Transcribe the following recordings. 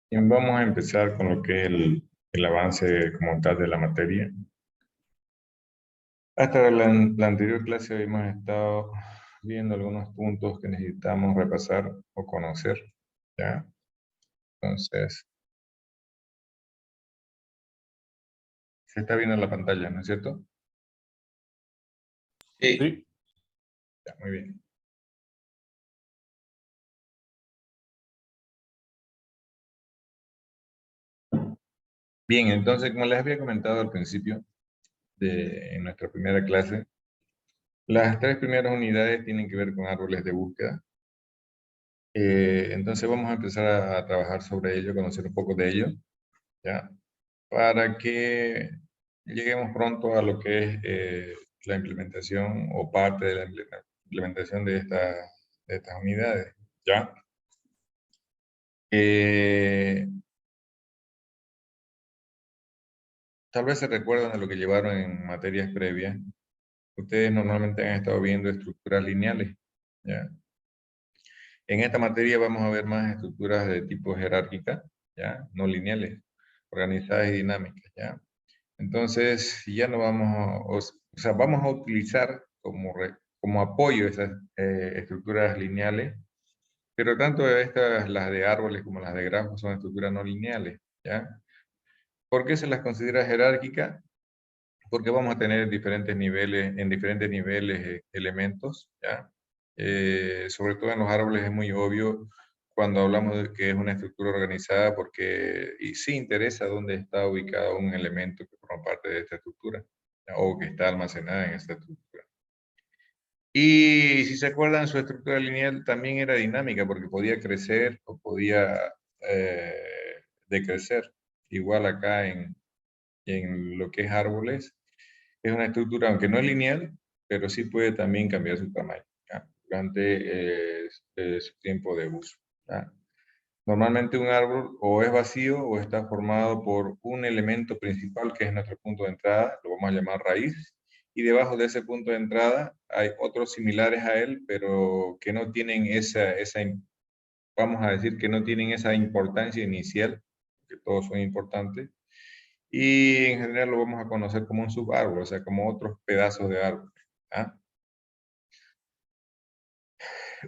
Bien, vamos a empezar con lo que es el avance como tal de la materia. Hasta la anterior clase hemos estado viendo algunos puntos que necesitamos repasar o conocer, ¿ya? Entonces, se está viendo en la pantalla, ¿no es cierto? Sí. Sí. Ya, muy bien. Bien, entonces, como les había comentado al principio en nuestra primera clase, las tres primeras unidades tienen que ver con árboles de búsqueda. Entonces vamos a empezar a trabajar sobre ello, conocer un poco de ello, ¿ya? Para que lleguemos pronto a lo que es la implementación o parte de la implementación de estas unidades, ¿ya? Tal vez se recuerdan de lo que llevaron en materias previas. Ustedes normalmente han estado viendo estructuras lineales, ¿ya? En esta materia vamos a ver más estructuras de tipo jerárquica, ¿ya? No lineales, organizadas y dinámicas, ¿ya? Entonces, ya no vamos o sea, vamos a utilizar como apoyo esas estructuras lineales, pero tanto estas, las de árboles como las de grafos, son estructuras no lineales, ¿ya? ¿Por qué se las considera jerárquicas? Porque vamos a tener diferentes niveles, en diferentes niveles elementos, ¿ya? Sobre todo en los árboles es muy obvio cuando hablamos de que es una estructura organizada porque y sí interesa dónde está ubicado un elemento que forma parte de esta estructura, ¿ya? O que está almacenada en esta estructura. Y si se acuerdan, su estructura lineal también era dinámica porque podía crecer o podía decrecer. Igual acá en lo que es árboles, es una estructura, aunque no es lineal, pero sí puede también cambiar su tamaño, ¿ya? Durante su tiempo de uso, ¿ya? Normalmente un árbol o es vacío o está formado por un elemento principal que es nuestro punto de entrada, lo vamos a llamar raíz, y debajo de ese punto de entrada hay otros similares a él, pero que no tienen vamos a decir que no tienen esa importancia inicial, que todos son importantes, y en general lo vamos a conocer como un subárbol, o sea, como otros pedazos de árbol, ¿ah?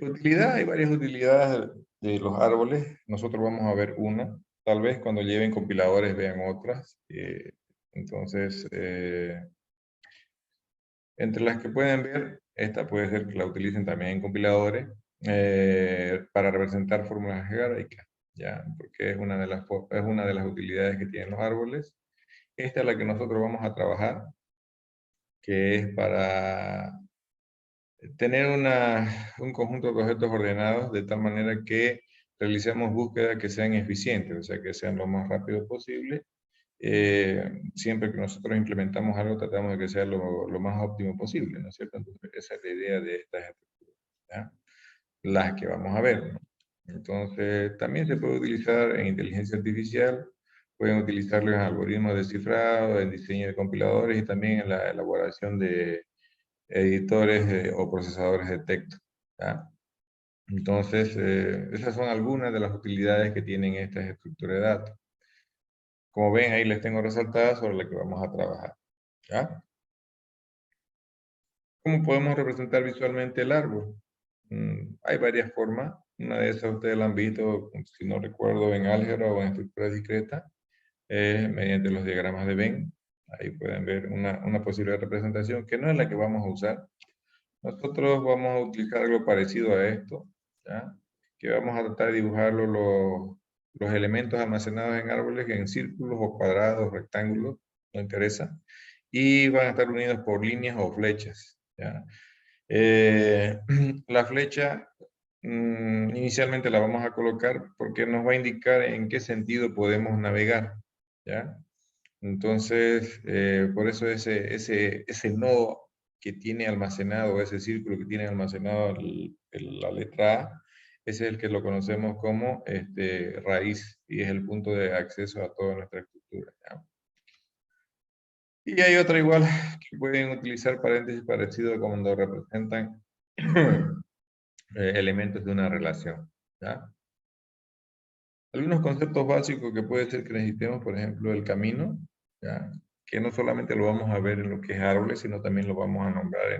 Utilidad, hay varias utilidades de los árboles. Nosotros vamos a ver una. Tal vez cuando lleven compiladores vean otras. Entonces, entre las que pueden ver, esta puede ser que la utilicen también en compiladores para representar fórmulas algebraicas, ¿ya? Porque es una de las utilidades que tienen los árboles. Esta es la que nosotros vamos a trabajar, que es para tener un conjunto de objetos ordenados de tal manera que realicemos búsquedas que sean eficientes, o sea, que sean lo más rápido posible. Siempre que nosotros implementamos algo, tratamos de que sea lo más óptimo posible, ¿no es cierto? Entonces, esa es la idea de estas estructuras, ¿ya? Las que vamos a ver, ¿no? Entonces, también se puede utilizar en inteligencia artificial, pueden utilizarlo en algoritmos de cifrado, en diseño de compiladores y también en la elaboración de editores o procesadores de texto, ¿ya? Entonces, esas son algunas de las utilidades que tienen estas estructuras de datos. Como ven, ahí les tengo resaltadas sobre las que vamos a trabajar, ¿ya? ¿Cómo podemos representar visualmente el árbol? Hay varias formas. Una de esas ustedes la han visto, si no recuerdo, en álgebra o en estructura discreta, mediante los diagramas de Venn. Ahí pueden ver una posible representación que no es la que vamos a usar. Nosotros vamos a utilizar algo parecido a esto, ¿ya? Que vamos a tratar de dibujar los elementos almacenados en árboles en círculos o cuadrados, rectángulos, no interesa, y van a estar unidos por líneas o flechas, ¿ya? La flecha inicialmente la vamos a colocar porque nos va a indicar en qué sentido podemos navegar, ¿ya? Entonces, por eso ese nodo que tiene almacenado, ese círculo que tiene almacenado la letra A, ese es el que lo conocemos como raíz y es el punto de acceso a toda nuestra estructura, ¿ya? Y hay otra igual que pueden utilizar paréntesis parecido a cuando representan elementos de una relación, ¿ya? Algunos conceptos básicos que puede ser que necesitemos, por ejemplo, el camino, ¿ya? Que no solamente lo vamos a ver en lo que es árboles, sino también lo vamos a nombrar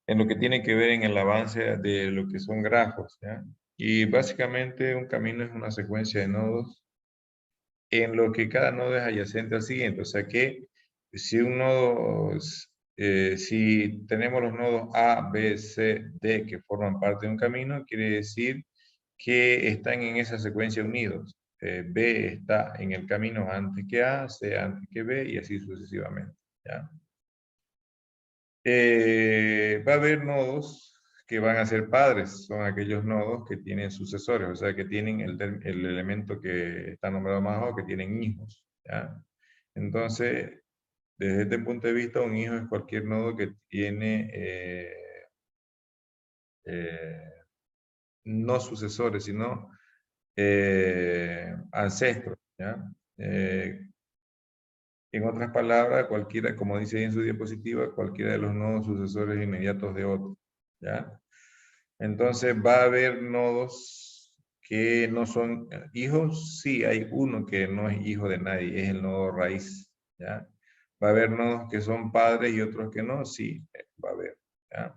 en lo que tiene que ver en el avance de lo que son grafos, ¿ya? Y básicamente un camino es una secuencia de nodos en lo que cada nodo es adyacente al siguiente. O sea que si un nodo, si tenemos los nodos A, B, C, D que forman parte de un camino, quiere decir que están en esa secuencia unidos. B está en el camino antes que A, C antes que B y así sucesivamente, ¿ya? Va a haber nodos que van a ser padres, son aquellos nodos que tienen sucesores, o sea, que tienen el elemento que está nombrado más abajo, que tienen hijos, ¿ya? Entonces, desde este punto de vista, un hijo es cualquier nodo que tiene eh, no sucesores, sino ancestros, ¿ya? Eh, en otras palabras, cualquiera, como dice ahí en su diapositiva, cualquiera de los nodos sucesores inmediatos de otro, ¿ya? Entonces va a haber nodos que no son hijos, sí, hay uno que no es hijo de nadie, es el nodo raíz, ¿ya? Va a haber nodos que son padres y otros que no, sí, va a haber, ¿ya?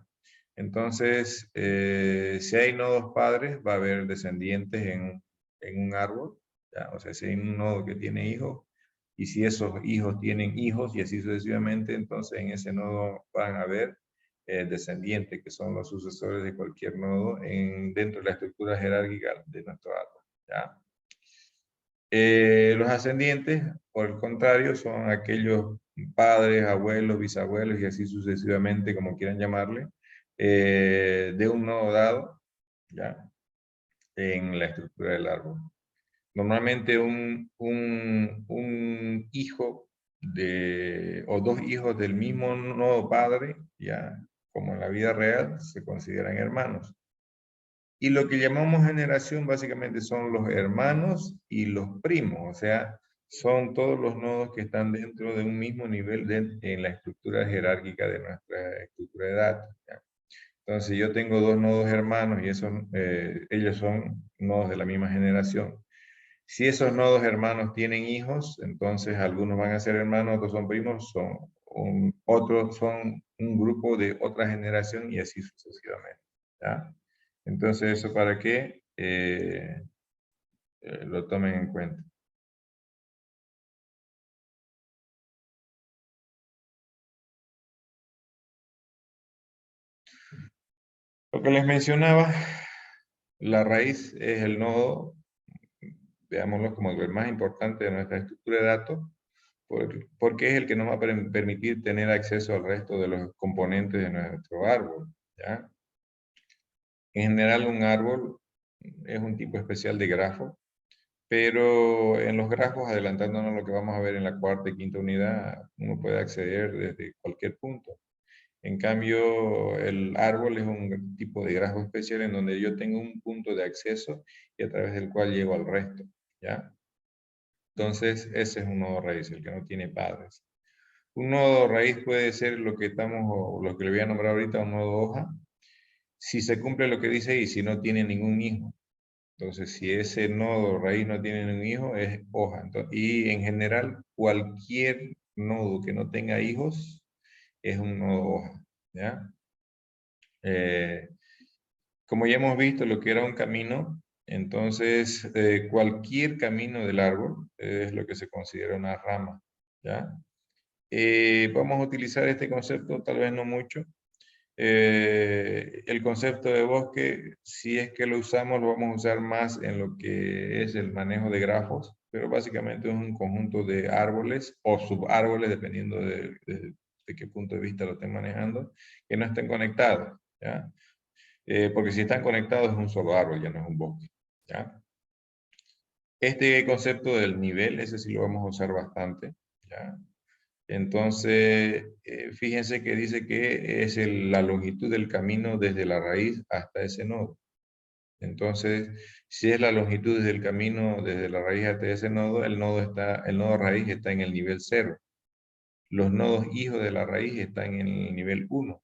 Entonces, si hay nodos padres, va a haber descendientes en un árbol, ¿ya? O sea, si hay un nodo que tiene hijos, y si esos hijos tienen hijos y así sucesivamente, entonces en ese nodo van a haber descendientes, que son los sucesores de cualquier nodo dentro de la estructura jerárquica de nuestro árbol, ¿ya? Los ascendientes, por el contrario, son aquellos padres, abuelos, bisabuelos y así sucesivamente, como quieran llamarle, de un nodo dado, ¿ya? En la estructura del árbol. Normalmente un hijo o dos hijos del mismo nodo padre, ya como en la vida real, se consideran hermanos. Y lo que llamamos generación básicamente son los hermanos y los primos, o sea, son todos los nodos que están dentro de un mismo nivel en la estructura jerárquica de nuestra estructura de datos, ¿ya? Entonces, yo tengo dos nodos hermanos y ellos son nodos de la misma generación. Si esos nodos hermanos tienen hijos, entonces algunos van a ser hermanos, otros son primos, otros son un grupo de otra generación y así sucesivamente, ¿ya? Entonces, eso para que lo tomen en cuenta. Lo que les mencionaba, la raíz es el nodo, veámoslo como el más importante de nuestra estructura de datos, porque es el que nos va a permitir tener acceso al resto de los componentes de nuestro árbol, ¿ya? En general, un árbol es un tipo especial de grafo, pero en los grafos, adelantándonos a lo que vamos a ver en la cuarta y quinta unidad, uno puede acceder desde cualquier punto. En cambio, el árbol es un tipo de grafo especial en donde yo tengo un punto de acceso y a través del cual llego al resto, ¿ya? Entonces, ese es un nodo raíz, el que no tiene padres. Un nodo raíz puede ser lo que lo que le voy a nombrar ahorita, un nodo hoja, si se cumple lo que dice y si no tiene ningún hijo. Entonces, si ese nodo raíz no tiene ningún hijo, es hoja. Y en general, cualquier nodo que no tenga hijos es un nodo hoja, ¿ya? Eh, como ya hemos visto lo que era un camino, entonces cualquier camino del árbol es lo que se considera una rama, ¿ya? Vamos a utilizar este concepto, tal vez no mucho. El concepto de bosque, si es que lo usamos, lo vamos a usar más en lo que es el manejo de grafos, pero básicamente es un conjunto de árboles o subárboles, dependiendo de qué punto de vista lo estén manejando, que no estén conectados, ¿ya? Porque si están conectados es un solo árbol, ya no es un bosque, ¿ya? Este concepto del nivel, ese sí lo vamos a usar bastante, ¿ya? Entonces, fíjense que dice que es la longitud del camino desde la raíz hasta ese nodo. Entonces, si es la longitud desde el camino, desde la raíz hasta ese nodo, el nodo raíz está en el nivel 0. Los nodos hijos de la raíz están en el nivel 1.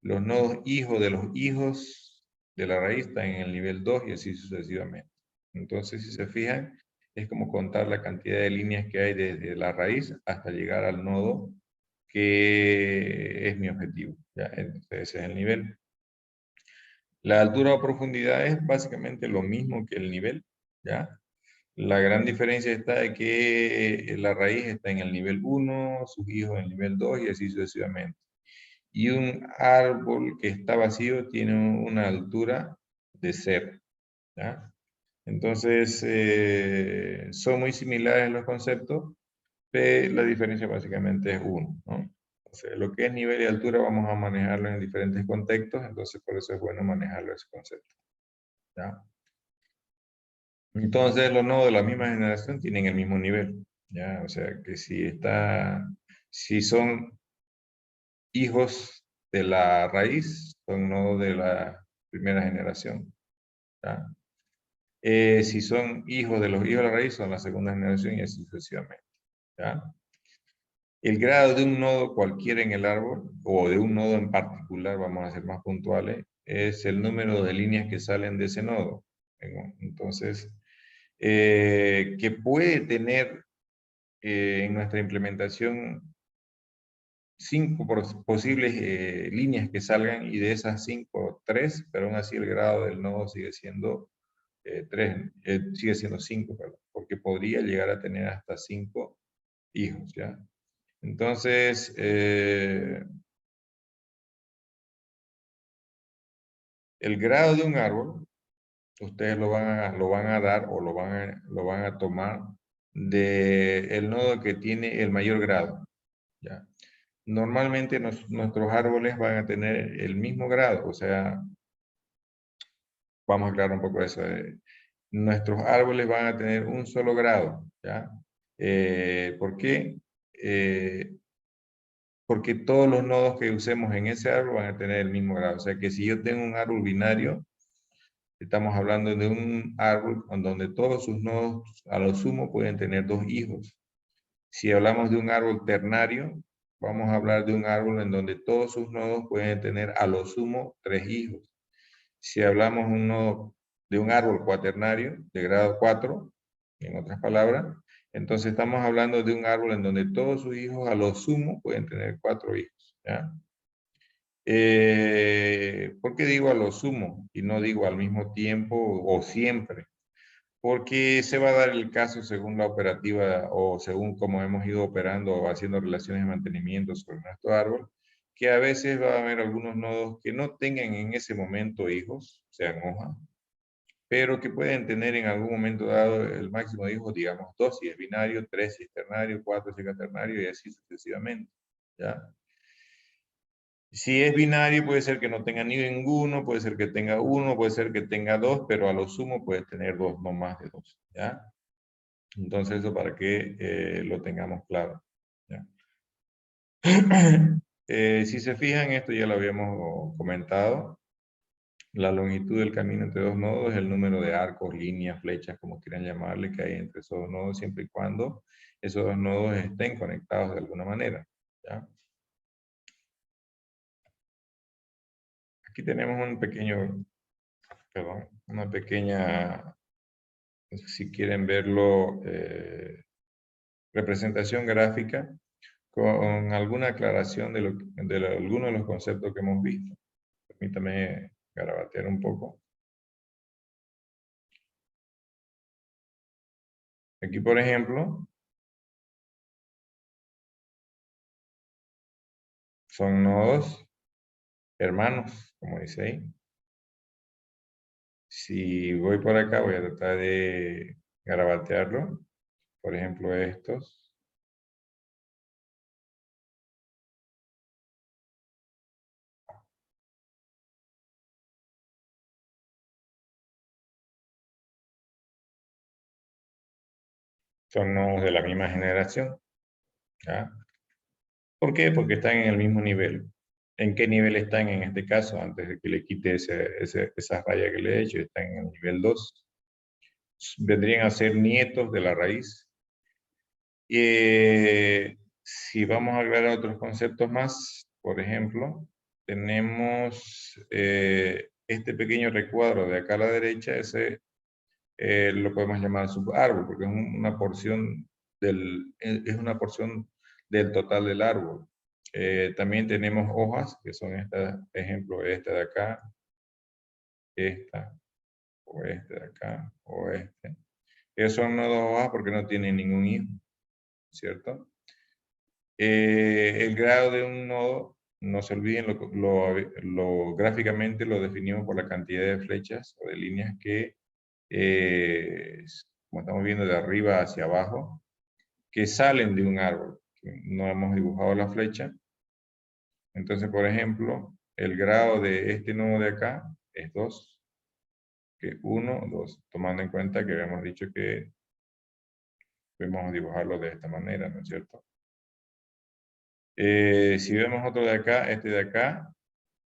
Los nodos hijos de los hijos de la raíz están en el nivel 2 y así sucesivamente. Entonces, si se fijan, es como contar la cantidad de líneas que hay desde la raíz hasta llegar al nodo que es mi objetivo. ¿Ya? Entonces, ese es el nivel. La altura o profundidad es básicamente lo mismo que el nivel, ¿ya? La gran diferencia está de que la raíz está en el nivel 1, sus hijos en el nivel 2 y así sucesivamente. Y un árbol que está vacío tiene una altura de 0, ¿ya? Entonces, son muy similares los conceptos, pero la diferencia básicamente es 1, ¿no? O sea, lo que es nivel y altura vamos a manejarlo en diferentes contextos, entonces por eso es bueno manejarlo ese concepto, ¿ya? Entonces los nodos de la misma generación tienen el mismo nivel, ¿ya? O sea, que si son hijos de la raíz, son nodos de la primera generación, ¿ya? Si son hijos de los hijos de la raíz, son la segunda generación y así sucesivamente, ¿ya? El grado de un nodo cualquiera en el árbol, o de un nodo en particular, vamos a ser más puntuales, es el número de líneas que salen de ese nodo. Entonces, que puede tener en nuestra implementación 5 posibles líneas que salgan y de esas 5, 3, pero aún así el grado del nodo sigue siendo 3, sigue siendo 5, perdón, porque podría llegar a tener hasta 5 hijos, ¿ya? Entonces, el grado de un árbol, ustedes lo van a dar o lo van a tomar del nodo que tiene el mayor grado, ¿ya? Normalmente nuestros árboles van a tener el mismo grado, o sea, vamos a aclarar un poco eso. Nuestros árboles van a tener un solo grado, ¿ya? ¿Por qué? Porque todos los nodos que usemos en ese árbol van a tener el mismo grado. O sea que si yo tengo un árbol binario, estamos hablando de un árbol en donde todos sus nodos a lo sumo pueden tener 2 hijos. Si hablamos de un árbol ternario, vamos a hablar de un árbol en donde todos sus nodos pueden tener a lo sumo 3 hijos. Si hablamos de un árbol cuaternario, de grado 4, en otras palabras, entonces estamos hablando de un árbol en donde todos sus hijos a lo sumo pueden tener 4 hijos, ¿ya? ¿Por qué digo a lo sumo y no digo al mismo tiempo o siempre? Porque se va a dar el caso según la operativa o según cómo hemos ido operando o haciendo relaciones de mantenimiento sobre nuestro árbol, que a veces va a haber algunos nodos que no tengan en ese momento hijos, sean hojas, pero que pueden tener en algún momento dado el máximo de hijos, digamos 2 si es binario, 3 si es ternario, 4 si es cuaternario y así sucesivamente, ¿ya? Si es binario, puede ser que no tenga ni ninguno, puede ser que tenga uno, puede ser que tenga 2, pero a lo sumo puede tener 2, no más de 2, ¿ya? Entonces, eso para que lo tengamos claro, ¿ya? Si se fijan, esto ya lo habíamos comentado. La longitud del camino entre dos nodos es el número de arcos, líneas, flechas, como quieran llamarle, que hay entre esos dos nodos, siempre y cuando esos dos nodos estén conectados de alguna manera, ¿ya? Aquí tenemos un pequeño, perdón, una pequeña, si quieren verlo, representación gráfica con alguna aclaración de algunos de los conceptos que hemos visto. Permítame garabatear un poco. Aquí, por ejemplo, son nodos hermanos, como dice ahí. Si voy por acá, voy a tratar de garabatearlo. Por ejemplo, estos. Son nodos de la misma generación, ¿ya? ¿Por qué? Porque están en el mismo nivel. ¿En qué nivel están en este caso? Antes de que le quite esa raya que le he hecho, están en el nivel 2. Vendrían a ser nietos de la raíz. Si vamos a agregar otros conceptos más, por ejemplo, tenemos este pequeño recuadro de acá a la derecha, ese lo podemos llamar subárbol, porque es una porción del total del árbol. También tenemos hojas, que son estas, ejemplo, esta de acá, esta, o este de acá, o este. Esos son nodos hojas porque no tienen ningún hijo, ¿cierto? El grado de un nodo, no se olviden, gráficamente lo definimos por la cantidad de flechas o de líneas que, como estamos viendo de arriba hacia abajo, que salen de un árbol. No hemos dibujado la flecha. Entonces, por ejemplo, el grado de este nodo de acá es 2, que 1, 2, tomando en cuenta que habíamos dicho que podemos dibujarlo de esta manera, ¿no es cierto? Si vemos otro de acá, este de acá,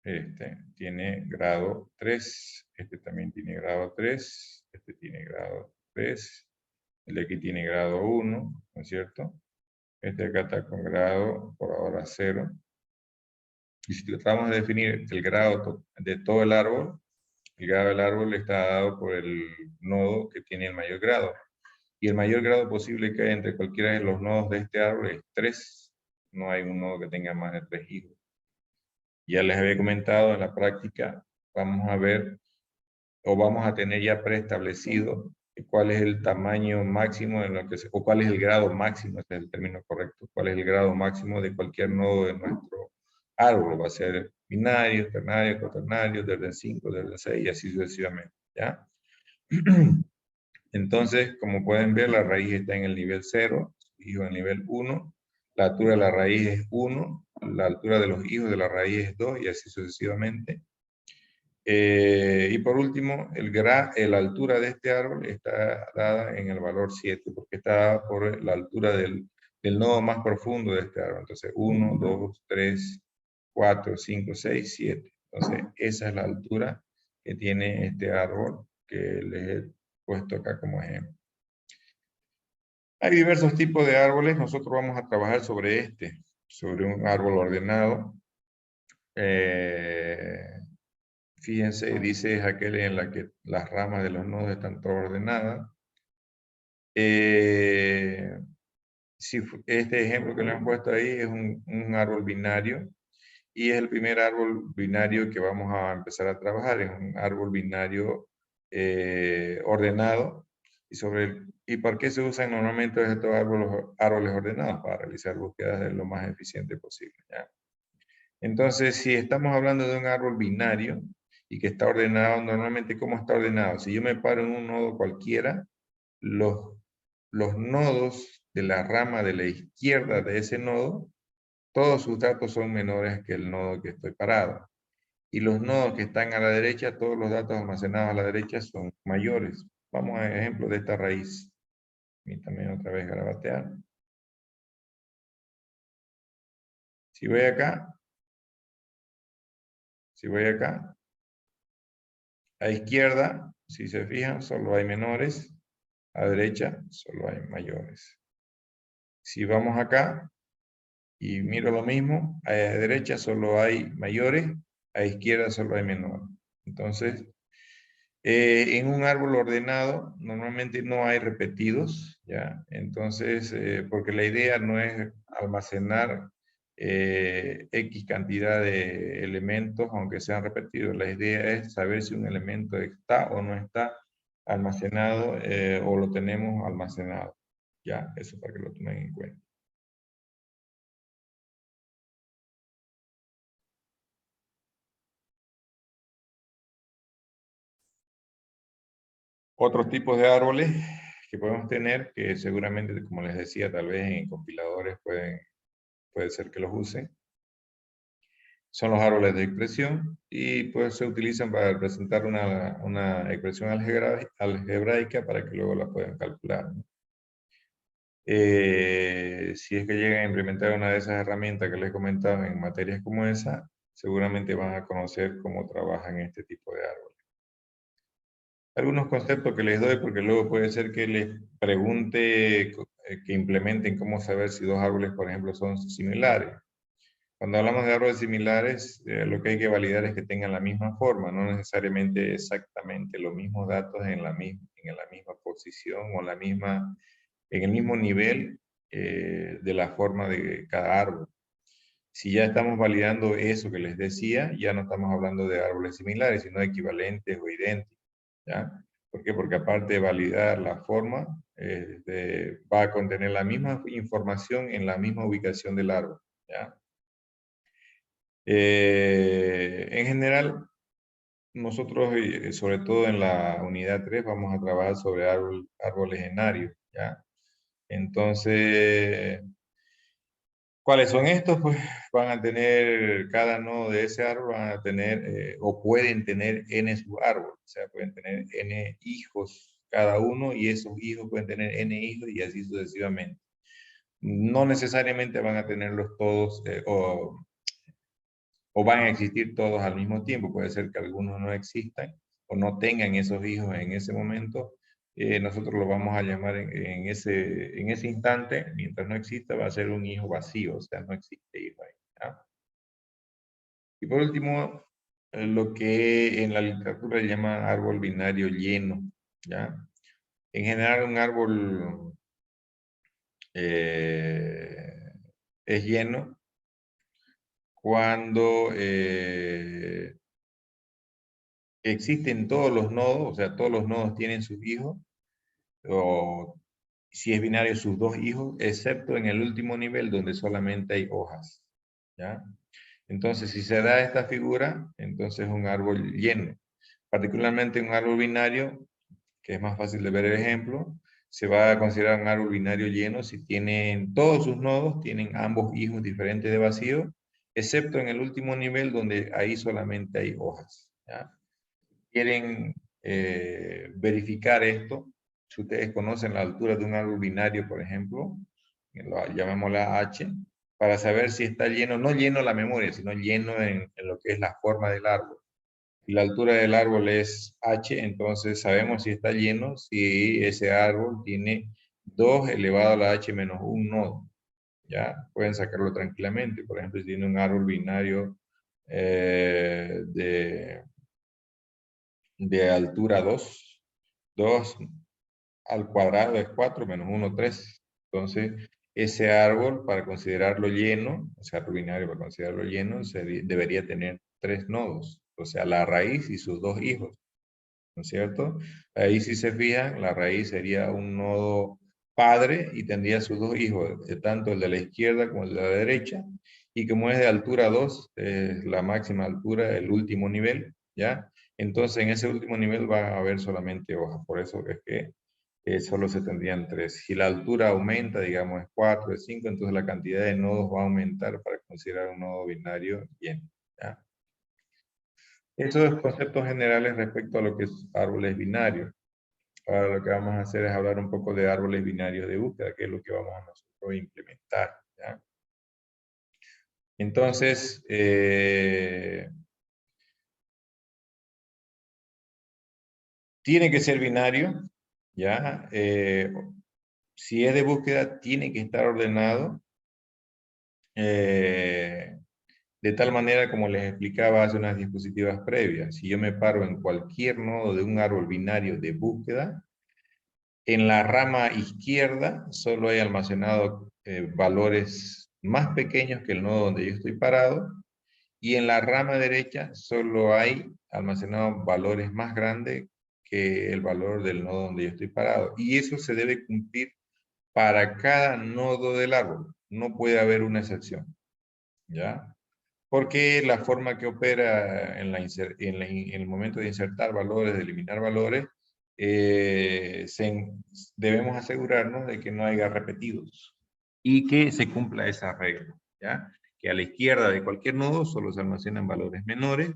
este tiene grado 3, este también tiene grado 3, este tiene grado 3, el de aquí tiene grado 1, ¿no es cierto? Este de acá está con grado, por ahora, 0. Y si tratamos de definir el grado de todo el árbol está dado por el nodo que tiene el mayor grado. Y el mayor grado posible que hay entre cualquiera de los nodos de este árbol es 3. No hay un nodo que tenga más de 3 hijos. Ya les había comentado, en la práctica vamos a ver, o vamos a tener ya preestablecido cuál es el tamaño máximo en lo que o cuál es el grado máximo, ese es el término correcto, cuál es el grado máximo de cualquier nodo de nuestro árbol. Va a ser binario, ternario, cuaternario, desde 5, desde 6 y así sucesivamente, ¿ya? Entonces, como pueden ver, la raíz está en el nivel 0, hijo en el nivel 1, la altura de la raíz es 1, la altura de los hijos de la raíz es 2 y así sucesivamente. Y por último, la altura de este árbol está dada en el valor 7, porque está dada por la altura del nodo más profundo de este árbol. Entonces, 1, 2, 3, 4, 5, 6, 7. Entonces, esa es la altura que tiene este árbol que les he puesto acá como ejemplo. Hay diversos tipos de árboles. Nosotros vamos a trabajar sobre un árbol ordenado. Fíjense, dice es aquel en la que las ramas de los nodos están todas ordenadas. Este ejemplo que le han puesto ahí es un árbol binario, y es el primer árbol binario que vamos a empezar a trabajar. Es un árbol binario ordenado. ¿Y por qué se usan normalmente estos árboles ordenados? Para realizar búsquedas de lo más eficiente posible, ¿ya? Entonces, si estamos hablando de un árbol binario y que está ordenado, normalmente, ¿cómo está ordenado? Si yo me paro en un nodo cualquiera, los nodos de la rama de la izquierda de ese nodo, todos sus datos son menores que el nodo que estoy parado. Y los nodos que están a la derecha, todos los datos almacenados a la derecha son mayores. Vamos a ejemplo de esta raíz. Permítame otra vez garabatear. Si voy acá, a izquierda, si se fijan, solo hay menores. A derecha, solo hay mayores. Si vamos acá y miro lo mismo, a derecha solo hay mayores, a izquierda solo hay menores. Entonces, en un árbol ordenado, normalmente no hay repetidos, ¿ya? Entonces, porque la idea no es almacenar X cantidad de elementos, aunque sean repetidos. La idea es saber si un elemento está o no está almacenado, o lo tenemos almacenado, ¿ya? Eso para que lo tomen en cuenta. Otros tipos de árboles que podemos tener, que seguramente, como les decía, tal vez en compiladores puede ser que los usen, son los árboles de expresión, y pues se utilizan para representar una expresión algebraica para que luego la puedan calcular, ¿no? Si es que llegan a implementar una de esas herramientas que les he comentado en materias como esa, seguramente van a conocer cómo trabajan este tipo de árboles. Algunos conceptos que les doy, porque luego puede ser que les pregunte que implementen cómo saber si dos árboles, por ejemplo, son similares. Cuando hablamos de árboles similares, lo que hay que validar es que tengan la misma forma, no necesariamente exactamente los mismos datos en la misma posición o en el mismo nivel de la forma de cada árbol. Si ya estamos validando eso que les decía, ya no estamos hablando de árboles similares, sino equivalentes o idénticos, ¿ya? ¿Por qué? Porque aparte de validar la forma, va a contener la misma información en la misma ubicación del árbol, ¿ya? En general, nosotros, sobre todo en la unidad 3, vamos a trabajar sobre árboles enarios, ¿ya? Entonces, ¿cuáles son estos? Pues van a tener, cada nodo de ese árbol van a tener, o pueden tener n subárboles, o sea, pueden tener n hijos cada uno, y esos hijos pueden tener n hijos y así sucesivamente. No necesariamente van a tenerlos todos, o van a existir todos al mismo tiempo. Puede ser que algunos no existan o no tengan esos hijos en ese momento. Nosotros lo vamos a llamar en ese instante, mientras no exista, va a ser un hijo vacío, o sea, no existe hijo ahí, ¿ya? Y por último, lo que en la literatura se llama árbol binario lleno, ¿ya? En general, un árbol es lleno cuando existen todos los nodos, o sea, todos los nodos tienen sus hijos, o si es binario, sus dos hijos, excepto en el último nivel donde solamente hay hojas, ¿ya? Entonces, si se da esta figura, entonces es un árbol lleno. Particularmente un árbol binario, que es más fácil de ver el ejemplo, se va a considerar un árbol binario lleno si tienen todos sus nodos, tienen ambos hijos diferentes de vacío, excepto en el último nivel donde ahí solamente hay hojas, ¿ya? Quieren verificar esto, si ustedes conocen la altura de un árbol binario, por ejemplo, llamémosla H, para saber si está lleno, no lleno la memoria, sino lleno en lo que es la forma del árbol. Si la altura del árbol es H, entonces sabemos si está lleno, si ese árbol tiene 2 elevado a la H menos 1 nodo. ¿Ya? Pueden sacarlo tranquilamente. Por ejemplo, si tiene un árbol binario de altura 2, 2 al cuadrado es 4 menos 1, 3. Entonces, ese árbol, para considerarlo lleno, o sea, árbol binario para considerarlo lleno, debería tener 3 nodos. O sea, la raíz y sus dos hijos, ¿no es cierto? Ahí si se fijan, la raíz sería un nodo padre y tendría sus dos hijos, tanto el de la izquierda como el de la derecha. Y como es de altura 2, es la máxima altura, el último nivel, ¿ya? Entonces en ese último nivel va a haber solamente hojas. Por eso es que solo se tendrían 3. Si la altura aumenta, digamos es 4, es 5, entonces la cantidad de nodos va a aumentar para considerar un nodo binario lleno, ¿ya? Estos conceptos generales respecto a lo que es árboles binarios. Ahora lo que vamos a hacer es hablar un poco de árboles binarios de búsqueda, que es lo que vamos a nosotros implementar, ¿ya? Entonces, tiene que ser binario, ¿ya? Si es de búsqueda, tiene que estar ordenado, de tal manera como les explicaba hace unas diapositivas previas. Si yo me paro en cualquier nodo de un árbol binario de búsqueda, en la rama izquierda solo hay almacenado valores más pequeños que el nodo donde yo estoy parado, y en la rama derecha solo hay almacenados valores más grandes que el valor del nodo donde yo estoy parado. Y eso se debe cumplir para cada nodo del árbol. No puede haber una excepción, ¿ya? Porque la forma que opera en el momento de insertar valores, de eliminar valores, debemos asegurarnos de que no haya repetidos y que se cumpla esa regla, ¿ya? Que a la izquierda de cualquier nodo solo se almacenan valores menores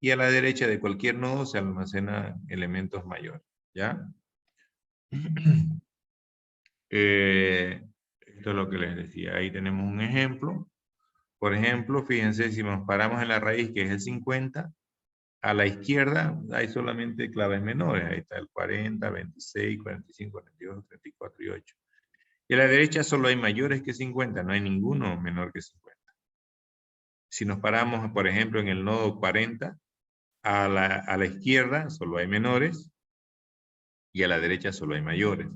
y a la derecha de cualquier nodo se almacenan elementos mayores, ¿ya? Esto es lo que les decía. Ahí tenemos un ejemplo. Por ejemplo, fíjense, si nos paramos en la raíz, que es el 50, a la izquierda hay solamente claves menores. Ahí está el 40, 26, 45, 42, 34 y 8. Y a la derecha solo hay mayores que 50, no hay ninguno menor que 50. Si nos paramos, por ejemplo, en el nodo 40, a la izquierda solo hay menores y a la derecha solo hay mayores.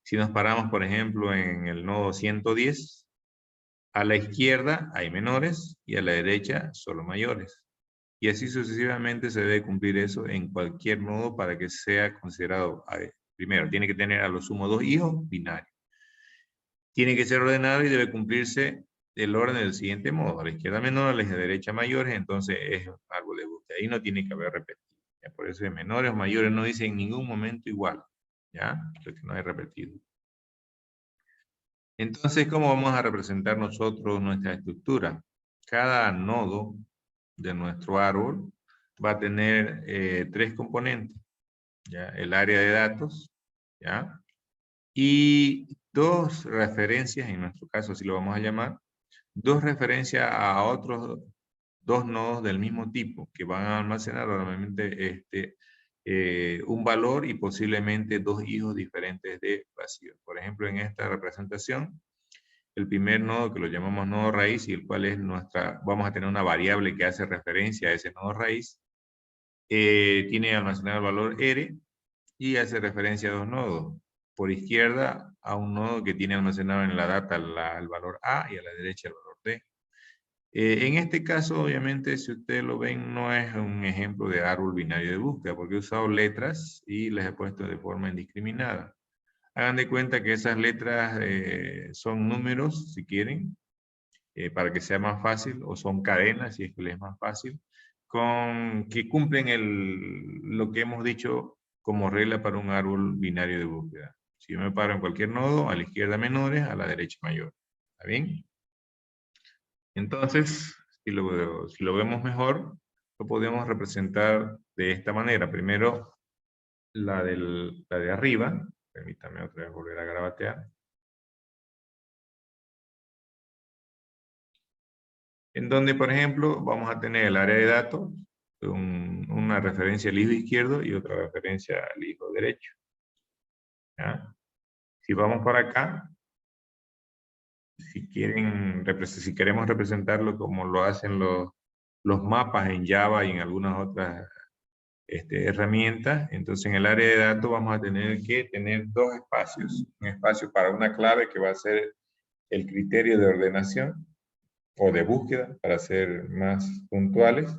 Si nos paramos, por ejemplo, en el nodo 110, a la izquierda hay menores y a la derecha solo mayores. Y así sucesivamente se debe cumplir eso en cualquier nodo para que sea considerado. Primero, tiene que tener a lo sumo 2 hijos binarios. Tiene que ser ordenado y debe cumplirse el orden del siguiente modo. A la izquierda menores, a la derecha mayores, entonces es un árbol de búsqueda. Ahí no tiene que haber repetido. ¿Ya? Por eso de menores o mayores no dice en ningún momento igual. ¿Ya? Porque no hay repetido. Entonces, ¿cómo vamos a representar nosotros nuestra estructura? Cada nodo de nuestro árbol va a tener 3 componentes. ¿Ya? El área de datos, ¿ya? Y 2 referencias, en nuestro caso así lo vamos a llamar, 2 referencias a otros 2 nodos del mismo tipo, que van a almacenar normalmente un valor y posiblemente 2 hijos diferentes de vacío. Por ejemplo, en esta representación, el primer nodo que lo llamamos nodo raíz y el cual es vamos a tener una variable que hace referencia a ese nodo raíz, tiene almacenado el valor R y hace referencia a 2 nodos. Por izquierda a un nodo que tiene almacenado en la data el valor A y a la derecha el valor D. En este caso, obviamente, si ustedes lo ven, no es un ejemplo de árbol binario de búsqueda, porque he usado letras y las he puesto de forma indiscriminada. Hagan de cuenta que esas letras son números, si quieren, para que sea más fácil, o son cadenas, si es que les es más fácil, que cumplen lo que hemos dicho como regla para un árbol binario de búsqueda. Si yo me paro en cualquier nodo, a la izquierda menores, a la derecha mayores. ¿Está bien? Entonces, si lo vemos mejor, lo podemos representar de esta manera. Primero, la de arriba. Permítame otra vez volver a garabatear. En donde, por ejemplo, vamos a tener el área de datos, una referencia al hijo izquierdo y otra referencia al hijo derecho. ¿Ya? Si vamos por acá, si queremos representarlo como lo hacen los mapas en Java y en algunas otras herramientas, entonces en el área de datos vamos a tener que tener 2 espacios. Un espacio para una clave que va a ser el criterio de ordenación o de búsqueda, para ser más puntuales,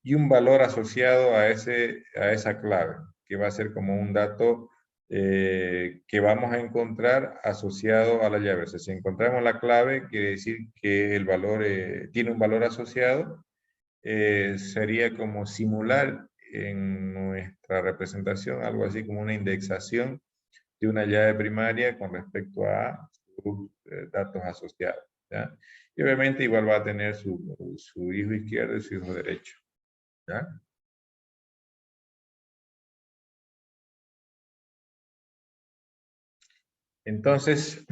y un valor asociado a esa clave, que va a ser como un dato que vamos a encontrar asociado a la llave. O sea, si encontramos la clave, quiere decir que el valor tiene un valor asociado. Sería como simular en nuestra representación algo así como una indexación de una llave primaria con respecto a sus datos asociados. ¿Ya? Y obviamente igual va a tener su hijo izquierdo y su hijo derecho. ¿Ya? Entonces,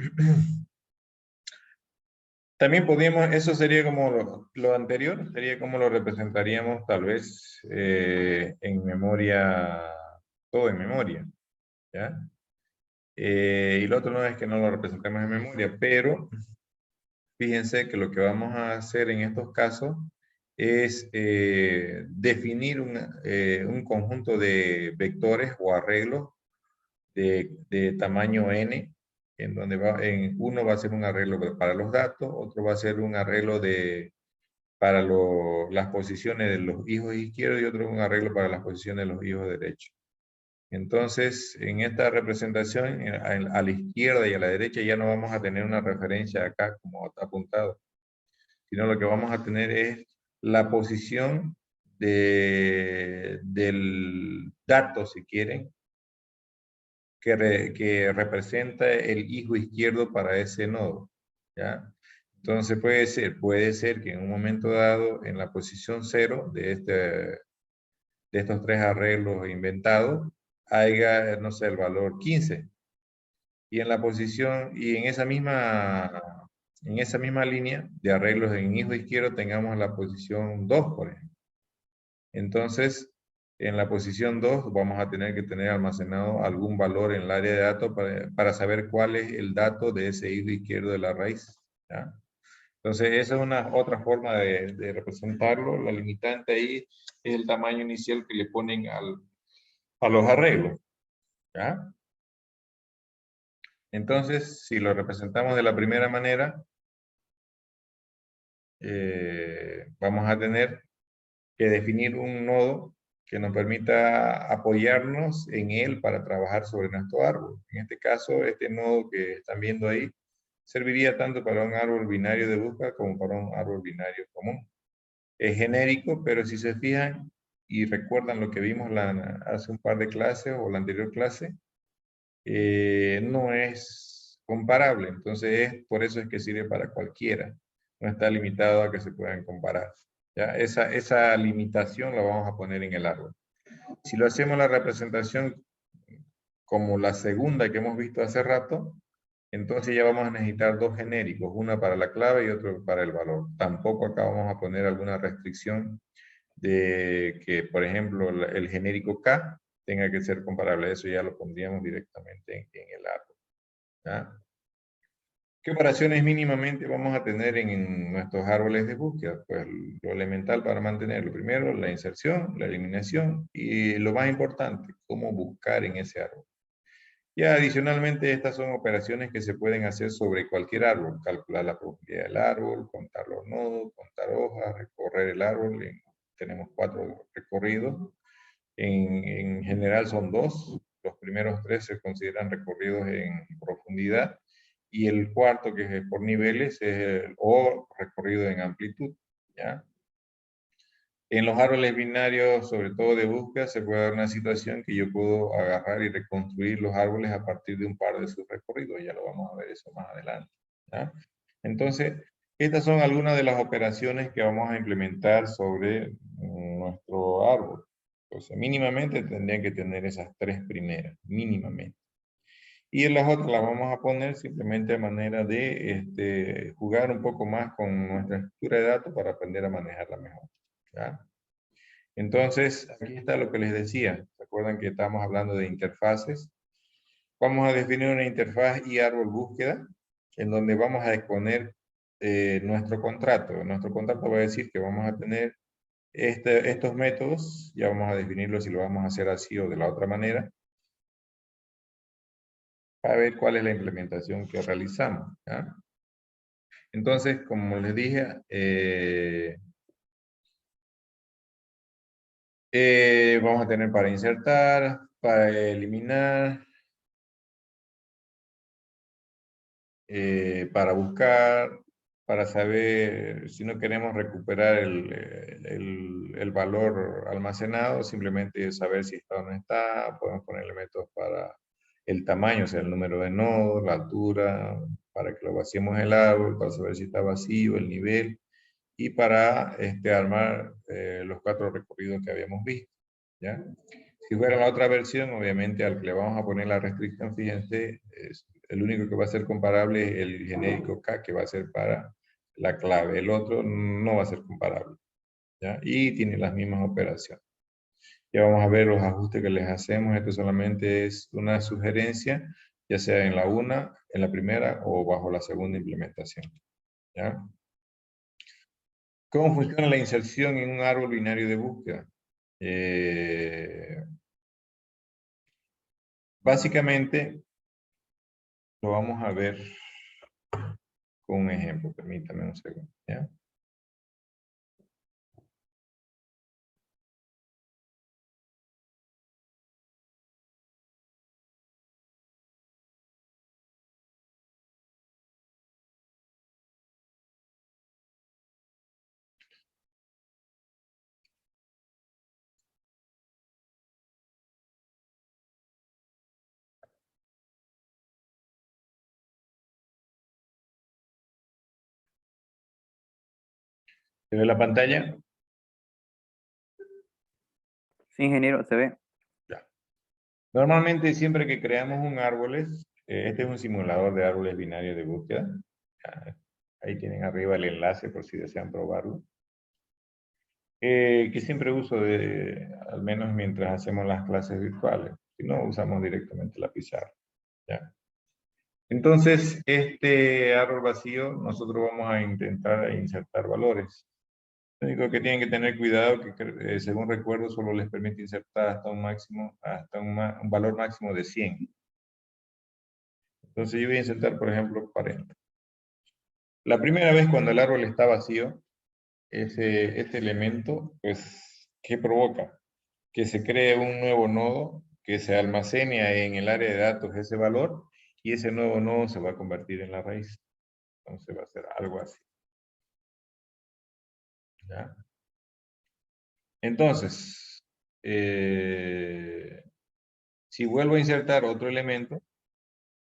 también podríamos, eso sería como lo anterior, sería como lo representaríamos tal vez en memoria, todo en memoria. ¿Ya? Y lo otro no es que no lo representemos en memoria, pero fíjense que lo que vamos a hacer en estos casos es definir un conjunto de vectores o arreglos de tamaño n, en donde uno va a ser un arreglo para los datos, otro va a ser un arreglo para las posiciones de los hijos izquierdos y otro un arreglo para las posiciones de los hijos derechos. Entonces, en esta representación, a la izquierda y a la derecha ya no vamos a tener una referencia acá como está apuntado, sino lo que vamos a tener es la posición del dato, si quieren, que representa el hijo izquierdo para ese nodo. ¿Ya? Entonces puede ser que en un momento dado, en la posición 0 de estos 3 arreglos inventados, haya, no sé, el valor 15. Y en la posición, y en esa misma línea de arreglos en hijo izquierdo tengamos la posición 2, por ejemplo. Entonces, en la posición 2 vamos a tener que tener almacenado algún valor en el área de datos para saber cuál es el dato de ese hijo izquierdo de la raíz. ¿Ya? Entonces, esa es una otra forma de representarlo. La limitante ahí es el tamaño inicial que le ponen a los arreglos. ¿Ya? Entonces, si lo representamos de la primera manera, vamos a tener que definir un nodo que nos permita apoyarnos en él para trabajar sobre nuestro árbol. En este caso, este nodo que están viendo ahí serviría tanto para un árbol binario de búsqueda como para un árbol binario común. Es genérico, pero si se fijan y recuerdan lo que vimos hace un par de clases o la anterior clase, no es comparable. Entonces, por eso es que sirve para cualquiera. No está limitado a que se puedan comparar. ¿Ya? Esa limitación la vamos a poner en el árbol. Si lo hacemos la representación como la segunda que hemos visto hace rato, entonces ya vamos a necesitar dos genéricos, una para la clave y otro para el valor. Tampoco acá vamos a poner alguna restricción de que, por ejemplo, el genérico K tenga que ser comparable. Eso ya lo pondríamos directamente en el árbol. ¿Ya? ¿Qué operaciones mínimamente vamos a tener en nuestros árboles de búsqueda? Pues lo elemental para mantenerlo. Primero, la inserción, la eliminación y lo más importante, cómo buscar en ese árbol. Y adicionalmente, estas son operaciones que se pueden hacer sobre cualquier árbol. Calcular la profundidad del árbol, contar los nodos, contar hojas, recorrer el árbol. Tenemos 4 recorridos. En general son 2. Los primeros 3 se consideran recorridos en profundidad. Y el cuarto, que es por niveles, es o recorrido en amplitud. ¿Ya? En los árboles binarios, sobre todo de búsqueda, se puede dar una situación que yo puedo agarrar y reconstruir los árboles a partir de un par de sus recorridos. Ya lo vamos a ver eso más adelante. ¿Ya? Entonces, estas son algunas de las operaciones que vamos a implementar sobre nuestro árbol. Entonces, mínimamente tendrían que tener esas 3 primeras, mínimamente. Y en las otras las vamos a poner simplemente a manera de jugar un poco más con nuestra estructura de datos para aprender a manejarla mejor. ¿Ya? Entonces, aquí está lo que les decía. ¿Se acuerdan que estamos hablando de interfaces? Vamos a definir una interfaz y árbol búsqueda, en donde vamos a exponer nuestro contrato. Nuestro contrato va a decir que vamos a tener estos métodos, ya vamos a definirlo si lo vamos a hacer así o de la otra manera, para ver cuál es la implementación que realizamos. ¿Ya? Entonces, como les dije, vamos a tener para insertar, para eliminar, para buscar, para saber si no queremos recuperar el valor almacenado, simplemente saber si está o no está. Podemos poner elementos para el tamaño, o sea, el número de nodos, la altura, para que lo vaciemos el árbol, para saber si está vacío, el nivel, y para armar los 4 recorridos que habíamos visto. ¿Ya? Si fuera la otra versión, obviamente al que le vamos a poner la restricción, fíjense, el único que va a ser comparable es el genérico K, que va a ser para la clave. El otro no va a ser comparable. ¿Ya? Y tiene las mismas operaciones. Ya vamos a ver los ajustes que les hacemos. Esto solamente es una sugerencia, ya sea en en la primera o bajo la segunda implementación. ¿Ya? ¿Cómo funciona la inserción en un árbol binario de búsqueda? Básicamente, lo vamos a ver con un ejemplo. Permítame un segundo. ¿Ya? ¿Se ve la pantalla? Sí, ingeniero, se ve. Ya. Normalmente, siempre que creamos un árboles, este es un simulador de árboles binarios de búsqueda. Ya, ahí tienen arriba el enlace por si desean probarlo. Que siempre uso al menos mientras hacemos las clases virtuales. Si no, usamos directamente la pizarra. ¿Ya? Entonces, este árbol vacío, nosotros vamos a intentar insertar valores. Lo único que tienen que tener cuidado que según recuerdo solo les permite insertar hasta un máximo, hasta un valor máximo de 100. Entonces yo voy a insertar, por ejemplo, 40. La primera vez cuando el árbol está vacío, este elemento, pues, ¿qué provoca? Que se cree un nuevo nodo, que se almacene en el área de datos ese valor, y ese nuevo nodo se va a convertir en la raíz. Entonces va a ser algo así. ¿Ya? Entonces, si vuelvo a insertar otro elemento,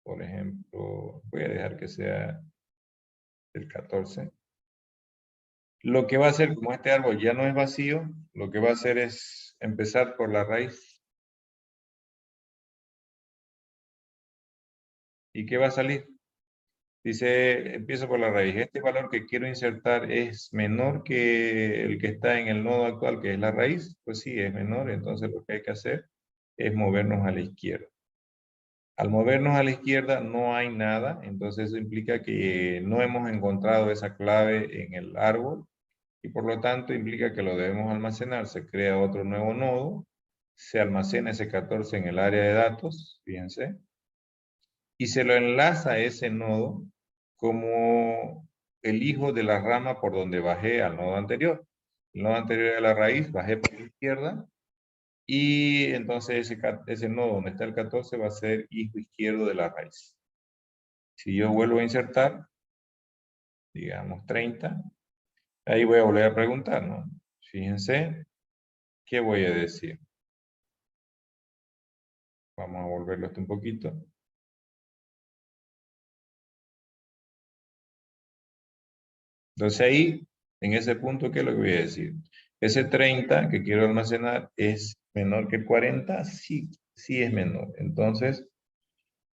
por ejemplo, voy a dejar que sea el 14. Lo que va a hacer, como este árbol ya no es vacío, lo que va a hacer es empezar por la raíz. ¿Y qué va a salir? Dice, empiezo por la raíz. Este valor que quiero insertar es menor que el que está en el nodo actual, que es la raíz. Pues sí, es menor. Entonces lo que hay que hacer es movernos a la izquierda. Al movernos a la izquierda no hay nada. Entonces eso implica que no hemos encontrado esa clave en el árbol. Y por lo tanto implica que lo debemos almacenar. Se crea otro nuevo nodo. Se almacena ese 14 en el área de datos. Fíjense. Y se lo enlaza a ese nodo como el hijo de la rama por donde bajé al nodo anterior. El nodo anterior era la raíz, bajé por la izquierda, y entonces ese nodo donde está el 14 va a ser hijo izquierdo de la raíz. Si yo vuelvo a insertar, digamos 30, ahí voy a volver a preguntar, ¿no? Fíjense, ¿qué voy a decir? Vamos a volverlo hasta un poquito. Entonces ahí, en ese punto, ¿qué es lo que voy a decir? Ese 30 que quiero almacenar es menor que el 40, sí, sí es menor. Entonces,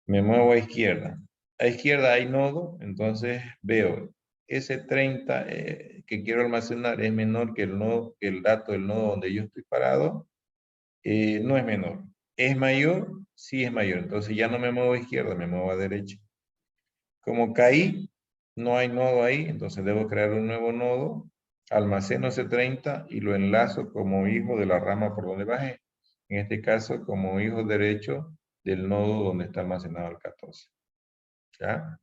me muevo a izquierda. A izquierda hay nodo, entonces veo, ese 30 que quiero almacenar es menor que el nodo, que el dato del nodo donde yo estoy parado, no es menor. ¿Es mayor? Sí es mayor. Entonces ya no me muevo a izquierda, me muevo a derecha. Como caí, no hay nodo ahí, entonces debo crear un nuevo nodo, almaceno ese 30 y lo enlazo como hijo de la rama por donde bajé. En este caso, como hijo derecho del nodo donde está almacenado el 14. ¿Ya?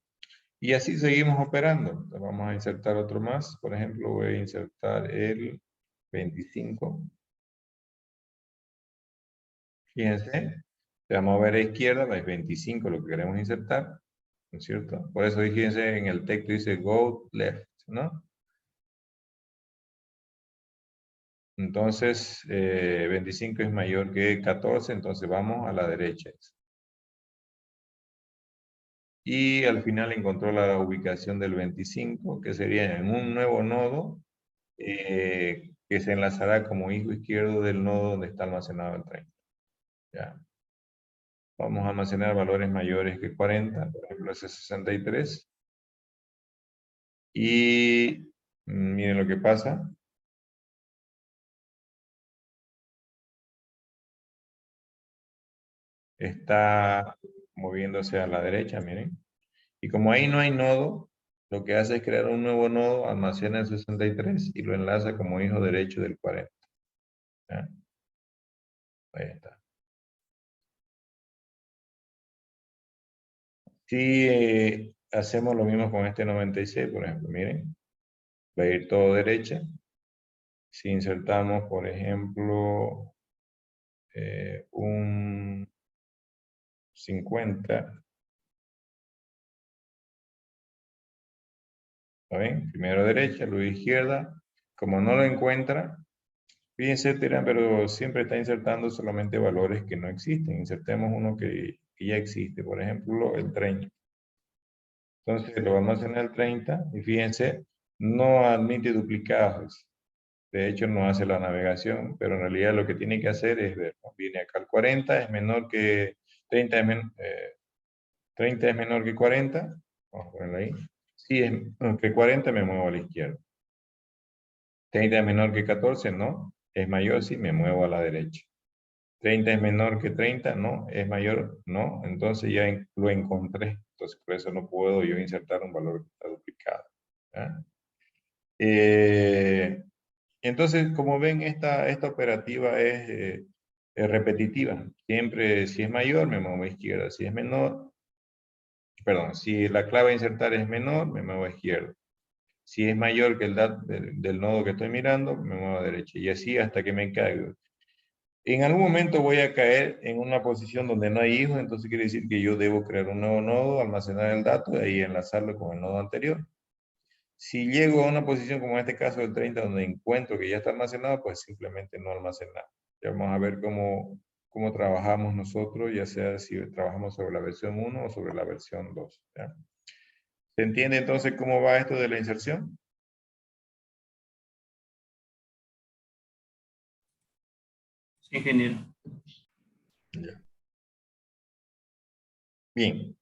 Y así seguimos operando. Entonces vamos a insertar otro más. Por ejemplo, voy a insertar el 25. Fíjense, vamos a ver a izquierda, es 25 lo que queremos insertar, ¿no es cierto? Por eso fíjense en el texto dice go left, ¿no? Entonces, 25 es mayor que 14, entonces vamos a la derecha. Y al final encontró la ubicación del 25, que sería en un nuevo nodo, que se enlazará como hijo izquierdo del nodo donde está almacenado el 30. ¿Ya? Vamos a almacenar valores mayores que 40, por ejemplo ese 63. Y miren lo que pasa. Está moviéndose a la derecha, miren. Y como ahí no hay nodo, lo que hace es crear un nuevo nodo, almacena el 63 y lo enlaza como hijo derecho del 40. ¿Ya? Ahí está. Si hacemos lo mismo con este 96, por ejemplo, miren, va a ir todo derecha. Si insertamos, por ejemplo, un 50, ¿está bien? Primero derecha, luego izquierda. Como no lo encuentra, fíjense, pero siempre está insertando solamente valores que no existen. Insertemos uno que ya existe, por ejemplo, el 30. Entonces lo vamos a hacer en el 30 y fíjense, no admite duplicados. De hecho, no hace la navegación, pero en realidad lo que tiene que hacer es ver, ¿no? Viene acá el 40, es menor que 30, 30 es menor que 40. Vamos a ponerlo ahí. Si es menor que 40, me muevo a la izquierda. 30 es menor que 14, no. Es mayor, sí, me muevo a la derecha. 30 es menor que 30, no. Es mayor, no. Entonces ya lo encontré. Entonces, por eso no puedo yo insertar un valor que está duplicado. ¿Ya? Entonces, como ven, esta operativa es repetitiva. Siempre, si es mayor, me muevo a izquierda. Si es menor, perdón, si la clave a insertar es menor, me muevo a izquierda. Si es mayor que el dato del nodo que estoy mirando, me muevo a derecha. Y así hasta que me caiga. En algún momento voy a caer en una posición donde no hay hijos, entonces quiere decir que yo debo crear un nuevo nodo, almacenar el dato y ahí enlazarlo con el nodo anterior. Si llego a una posición como en este caso del 30, donde encuentro que ya está almacenado, pues simplemente no almacenar. Ya vamos a ver cómo trabajamos nosotros, ya sea si trabajamos sobre la versión 1 o sobre la versión 2. ¿Ya? ¿Se entiende entonces cómo va esto de la inserción? Sí, ingeniero. Ya. Bien.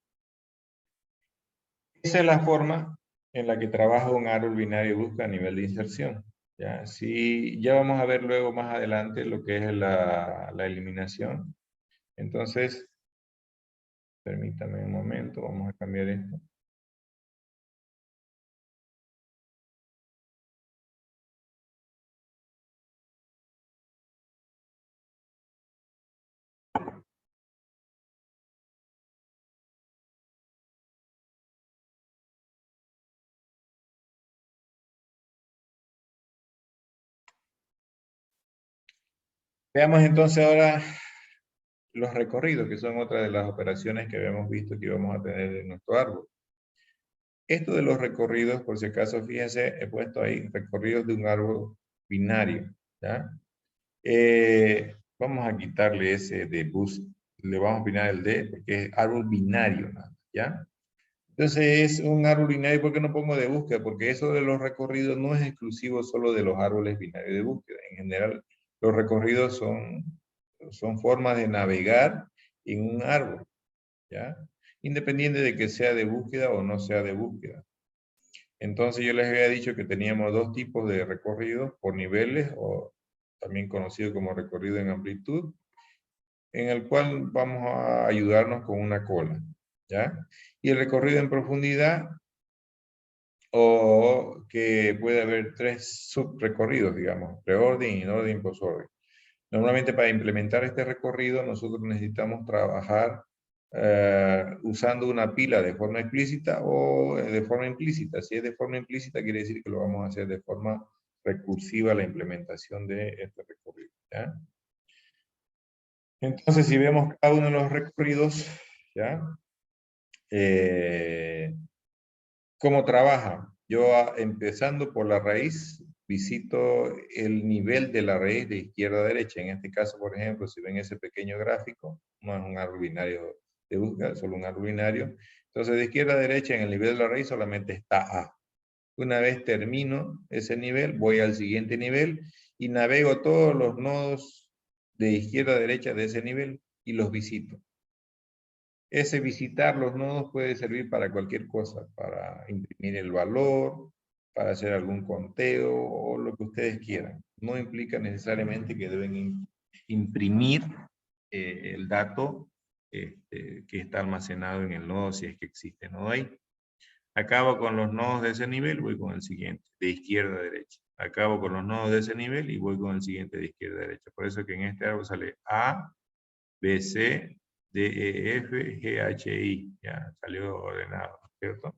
Esa es la forma en la que trabaja un árbol binario busca a nivel de inserción. ¿Ya? Sí, ya vamos a ver luego más adelante lo que es la eliminación. Entonces, permítame un momento, vamos a cambiar esto. Veamos entonces ahora los recorridos, que son otra de las operaciones que habíamos visto que íbamos a tener en nuestro árbol. Esto de los recorridos, por si acaso, fíjense, he puesto ahí recorridos de un árbol binario. ¿Ya? Vamos a quitarle ese de bus, le vamos a opinar el D, porque es árbol binario, ¿ya? Entonces es un árbol binario, ¿por qué no pongo de búsqueda? Porque eso de los recorridos no es exclusivo solo de los árboles binarios de búsqueda. En general, los recorridos son formas de navegar en un árbol, ¿ya? Independiente de que sea de búsqueda o no sea de búsqueda. Entonces yo les había dicho que teníamos dos tipos de recorridos por niveles, o también conocido como recorrido en amplitud, en el cual vamos a ayudarnos con una cola, ¿ya? Y el recorrido en profundidad, o que puede haber tres subrecorridos, digamos, preorden, inorden y posorden. Normalmente para implementar este recorrido nosotros necesitamos trabajar usando una pila de forma explícita o de forma implícita. Si es de forma implícita quiere decir que lo vamos a hacer de forma recursiva la implementación de este recorrido. ¿Ya? Entonces si vemos cada uno de los recorridos, ¿ya? ¿Cómo trabaja? Yo empezando por la raíz, visito el nivel de la raíz de izquierda a derecha. En este caso, por ejemplo, si ven ese pequeño gráfico, no es un árbol binario de búsqueda, solo un árbol binario. Entonces, de izquierda a derecha, en el nivel de la raíz solamente está A. Una vez termino ese nivel, voy al siguiente nivel y navego todos los nodos de izquierda a derecha de ese nivel y los visito. Ese visitar los nodos puede servir para cualquier cosa, para imprimir el valor, para hacer algún conteo o lo que ustedes quieran. No implica necesariamente que deben imprimir el dato que está almacenado en el nodo, si es que existe nodo ahí. Acabo con los nodos de ese nivel, voy con el siguiente, de izquierda a derecha. Acabo con los nodos de ese nivel y voy con el siguiente de izquierda a derecha. Por eso que en este árbol sale A, B, C, D, E, F, G, H, I. Ya salió ordenado, ¿cierto?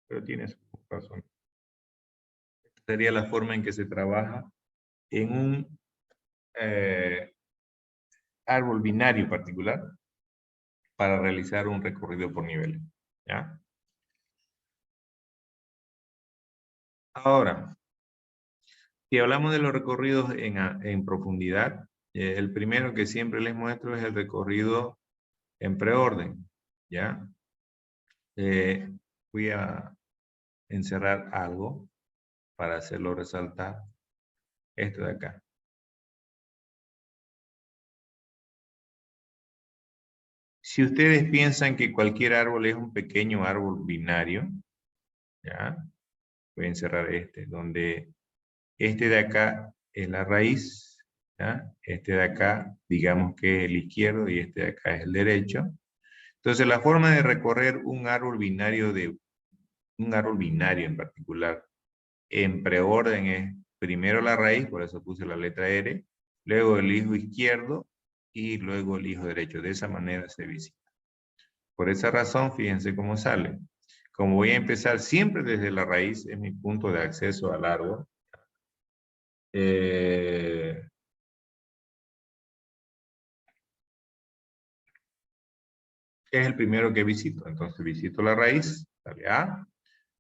Pero tiene su razón. Esta sería la forma en que se trabaja en un árbol binario particular para realizar un recorrido por niveles. ¿Ya? Ahora, si hablamos de los recorridos en profundidad, el primero que siempre les muestro es el recorrido en preorden. ¿Ya? Voy a encerrar algo para hacerlo resaltar. Esto de acá. Si ustedes piensan que cualquier árbol es un pequeño árbol binario, ¿ya? Voy a encerrar este, donde este de acá es la raíz, ¿ya? Este de acá, digamos que es el izquierdo y este de acá es el derecho. Entonces, la forma de recorrer un árbol binario en particular, en preorden es primero la raíz, por eso puse la letra R, luego el hijo izquierdo y luego el hijo derecho. De esa manera se visita. Por esa razón, fíjense cómo sale. Como voy a empezar siempre desde la raíz, es mi punto de acceso al árbol. Es el primero que visito. Entonces visito la raíz, sale A,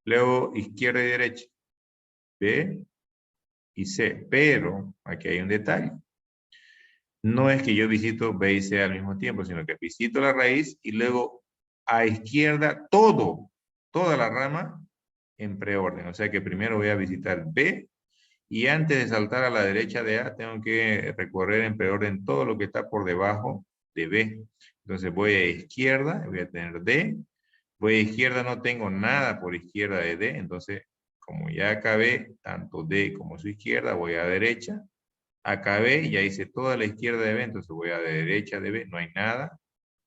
luego izquierda y derecha, B y C. Pero aquí hay un detalle. No es que yo visito B y C al mismo tiempo, sino que visito la raíz y luego a izquierda toda la rama en preorden. O sea que primero voy a visitar B y antes de saltar a la derecha de A tengo que recorrer en preorden todo lo que está por debajo de B. Entonces voy a izquierda, voy a tener D. Voy a izquierda, no tengo nada por izquierda de D. Entonces, como ya acabé tanto D como su izquierda, voy a derecha. Acabé, ya hice toda la izquierda de B, entonces voy a la derecha de B, no hay nada.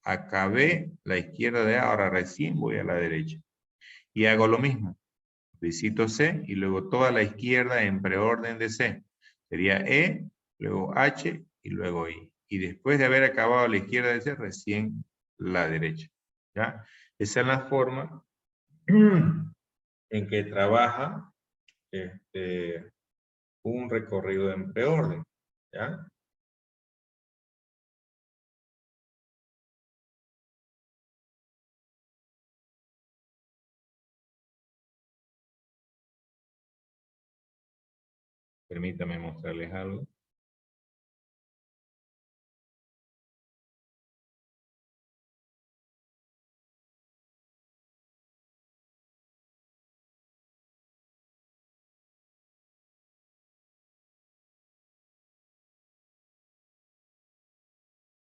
Acabé la izquierda de A, ahora recién voy a la derecha. Y hago lo mismo. Visito C y luego toda la izquierda en preorden de C. Sería E, luego H y luego I. Y después de haber acabado la izquierda de C, recién la derecha. ¿Ya? Esa es la forma en que trabaja un recorrido en preorden. ¿Ya? Permítame mostrarles algo.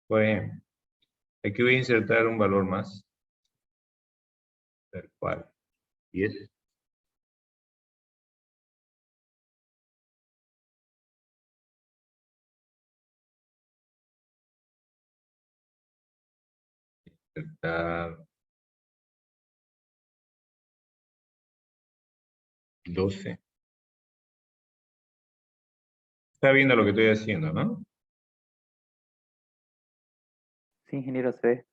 Por ejemplo, aquí voy a insertar un valor más. Ver cuál. Y es insertar 12. Está viendo lo que estoy haciendo, ¿no? Sí, ingeniero, se ve.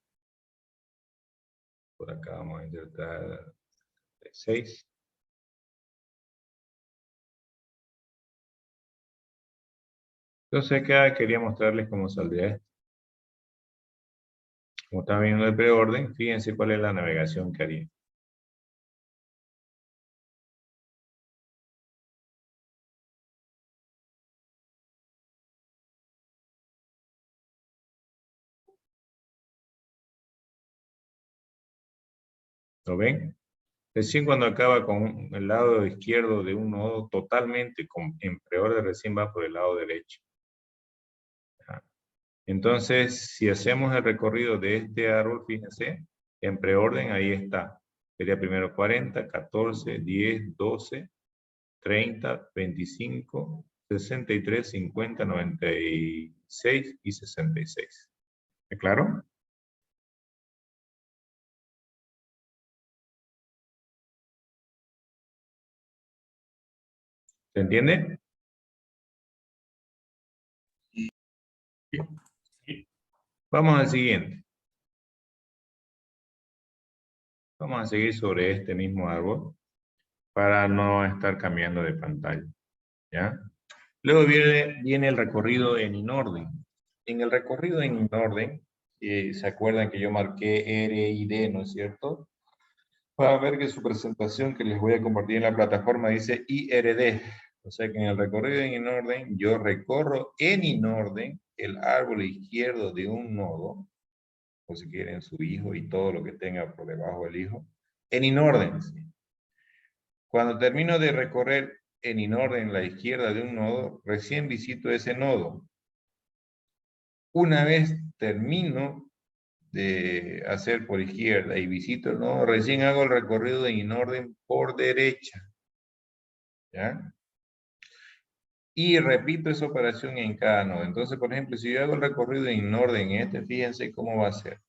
Por acá vamos a insertar 6. Entonces acá quería mostrarles cómo saldría esto. Como están viendo el preorden, fíjense cuál es la navegación que haría. ¿Lo ven? Recién cuando acaba con el lado izquierdo de un nodo totalmente en preorden, recién va por el lado derecho. Entonces, si hacemos el recorrido de este árbol, fíjense, en preorden ahí está. Sería primero 40, 14, 10, 12, 30, 25, 63, 50, 96 y 66. ¿Es claro? ¿Se entiende? Sí. Vamos al siguiente. Vamos a seguir sobre este mismo árbol para no estar cambiando de pantalla. ¿Ya? Luego viene el recorrido en inorden. En el recorrido en inorden, ¿se acuerdan que yo marqué R y D, no es cierto? Van a ver que su presentación que les voy a compartir en la plataforma dice IRD. O sea que en el recorrido en inorden, yo recorro en inorden el árbol izquierdo de un nodo, o si quieren su hijo y todo lo que tenga por debajo del hijo, en inorden. ¿Sí? Cuando termino de recorrer en inorden la izquierda de un nodo, recién visito ese nodo. Una vez termino de hacer por izquierda y visito el nodo, recién hago el recorrido en inorden por derecha. ¿Ya? Y repito esa operación en cada nodo. Entonces, por ejemplo, si yo hago el recorrido en inorden en este, fíjense cómo va a ser.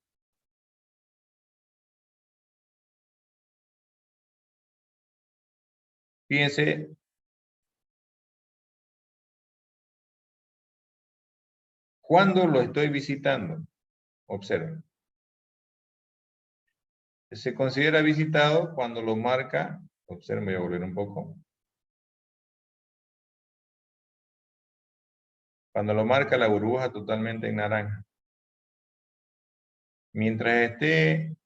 Fíjense, ¿cuándo lo estoy visitando? Observen. Se considera visitado cuando lo marca, observen, voy a volver un poco. Cuando lo marca la burbuja totalmente en naranja. Mientras esté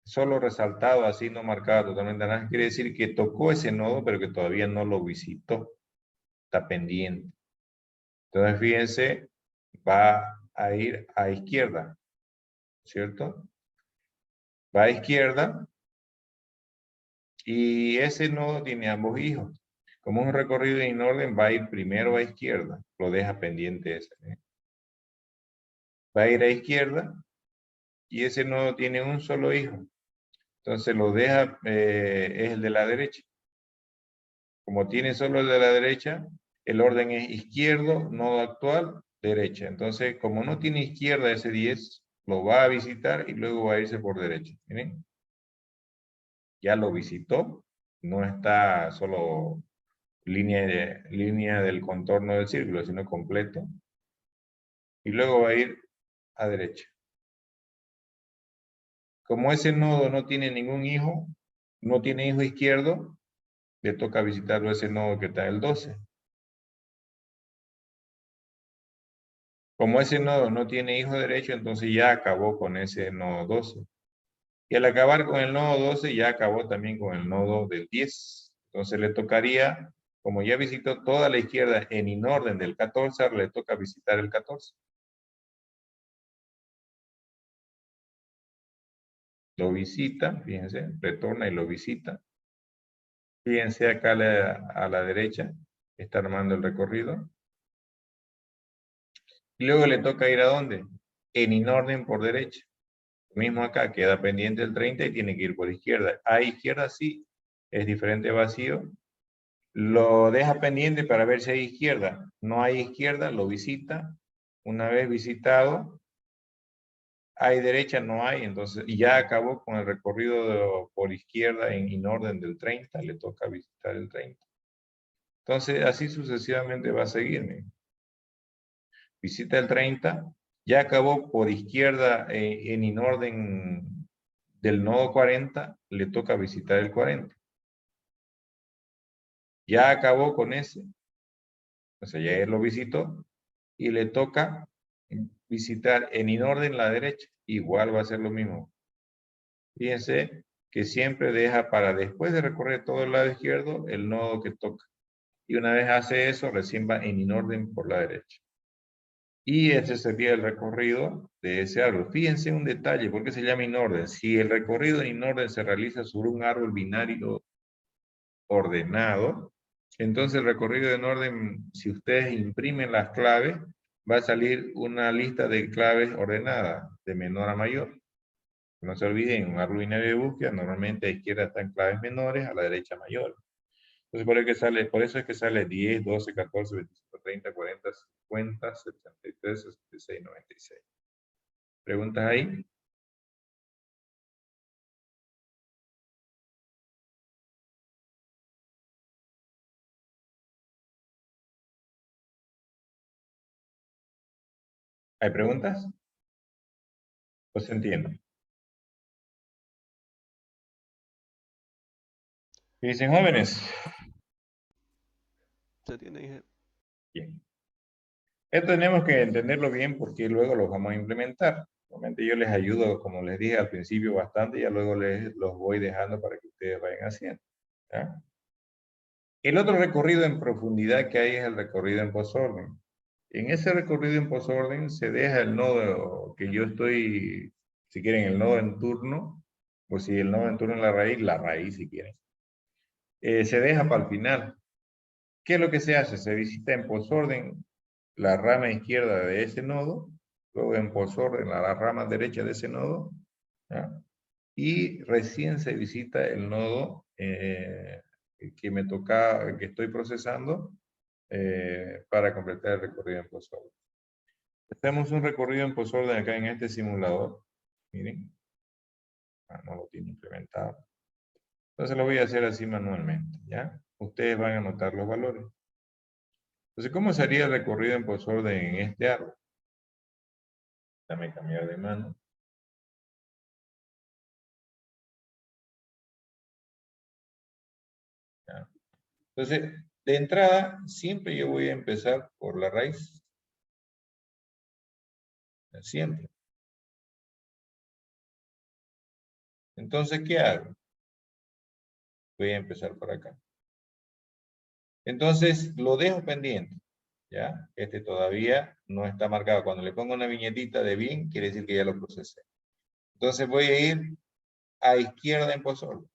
solo resaltado, así no marcado totalmente en naranja, quiere decir que tocó ese nodo, pero que todavía no lo visitó. Está pendiente. Entonces, fíjense, va a ir a izquierda, ¿cierto? Va a izquierda y ese nodo tiene ambos hijos. Como es un recorrido en orden, va a ir primero a izquierda, lo deja pendiente ese. Va a ir a izquierda y ese nodo tiene un solo hijo. Entonces lo deja, es el de la derecha. Como tiene solo el de la derecha, el orden es izquierdo, nodo actual, derecha. Entonces, como no tiene izquierda ese 10, lo va a visitar y luego va a irse por derecha. ¿Miren? Ya lo visitó, no está solo línea del contorno del círculo, sino completo. Y luego va a ir a derecha. Como ese nodo no tiene ningún hijo, no tiene hijo izquierdo, le toca visitarlo ese nodo que está en el 12. Como ese nodo no tiene hijo derecho, entonces ya acabó con ese nodo 12. Y al acabar con el nodo 12, ya acabó también con el nodo del 10. Entonces le tocaría, como ya visitó toda la izquierda en inorden del 14, ahora le toca visitar el 14. Lo visita, fíjense, retorna y lo visita. Fíjense acá a la derecha, está armando el recorrido. Y luego le toca ir ¿a dónde? En inorden por derecha. Lo mismo acá, queda pendiente el 30 y tiene que ir por izquierda. A izquierda sí, es diferente vacío. Lo deja pendiente para ver si hay izquierda. No hay izquierda, lo visita. Una vez visitado, hay derecha, no hay. Entonces, y ya acabó con el recorrido por izquierda en orden del 30, le toca visitar el 30. Entonces, así sucesivamente va a seguir. Visita el 30, ya acabó por izquierda en inorden del nodo 40, le toca visitar el 40. Ya acabó con ese, o sea, ya él lo visitó, y le toca visitar en inorden la derecha, igual va a ser lo mismo. Fíjense que siempre deja para después de recorrer todo el lado izquierdo el nodo que toca. Y una vez hace eso, recién va en inorden por la derecha. Y ese sería el recorrido de ese árbol. Fíjense un detalle, ¿por qué se llama inorden? Si el recorrido en inorden se realiza sobre un árbol binario ordenado, entonces el recorrido en orden, si ustedes imprimen las claves, va a salir una lista de claves ordenada, de menor a mayor. No se olviden, en un árbol binario de búsqueda, normalmente a la izquierda están claves menores, a la derecha mayores. Entonces, por eso es que sale 10, 12, 14, 25, 30, 40, 50, 73, 66, 96. ¿Preguntas ahí? ¿Hay preguntas? Pues entiendo. ¿Qué dicen jóvenes? Se tiene. Bien. Esto tenemos que entenderlo bien porque luego lo vamos a implementar. Normalmente yo les ayudo, como les dije al principio, bastante y ya luego los voy dejando para que ustedes vayan haciendo. ¿Ya? El otro recorrido en profundidad que hay es el recorrido en posorden. En ese recorrido en posorden se deja el nodo que yo estoy, si quieren, el nodo en turno, o si el nodo en turno es la raíz si quieren. Se deja para el final. ¿Qué es lo que se hace? Se visita en posorden la rama izquierda de ese nodo, luego en posorden la rama derecha de ese nodo, ¿ya? Y recién se visita el nodo que me toca, que estoy procesando para completar el recorrido en posorden. Hacemos un recorrido en posorden acá en este simulador. Miren. No lo tiene implementado. Entonces lo voy a hacer así manualmente, ¿ya? ustedes van a anotar los valores. Entonces, ¿cómo sería el recorrido en posorden en este árbol? Déjame cambiar de mano. Ya. Entonces, de entrada, siempre yo voy a empezar por la raíz. Siempre. Entonces, ¿qué hago? Voy a empezar por acá. Entonces, lo dejo pendiente. ¿Ya? Este todavía no está marcado. Cuando le pongo una viñetita de bien, quiere decir que ya lo procesé. Entonces, voy a ir a izquierda en posorden.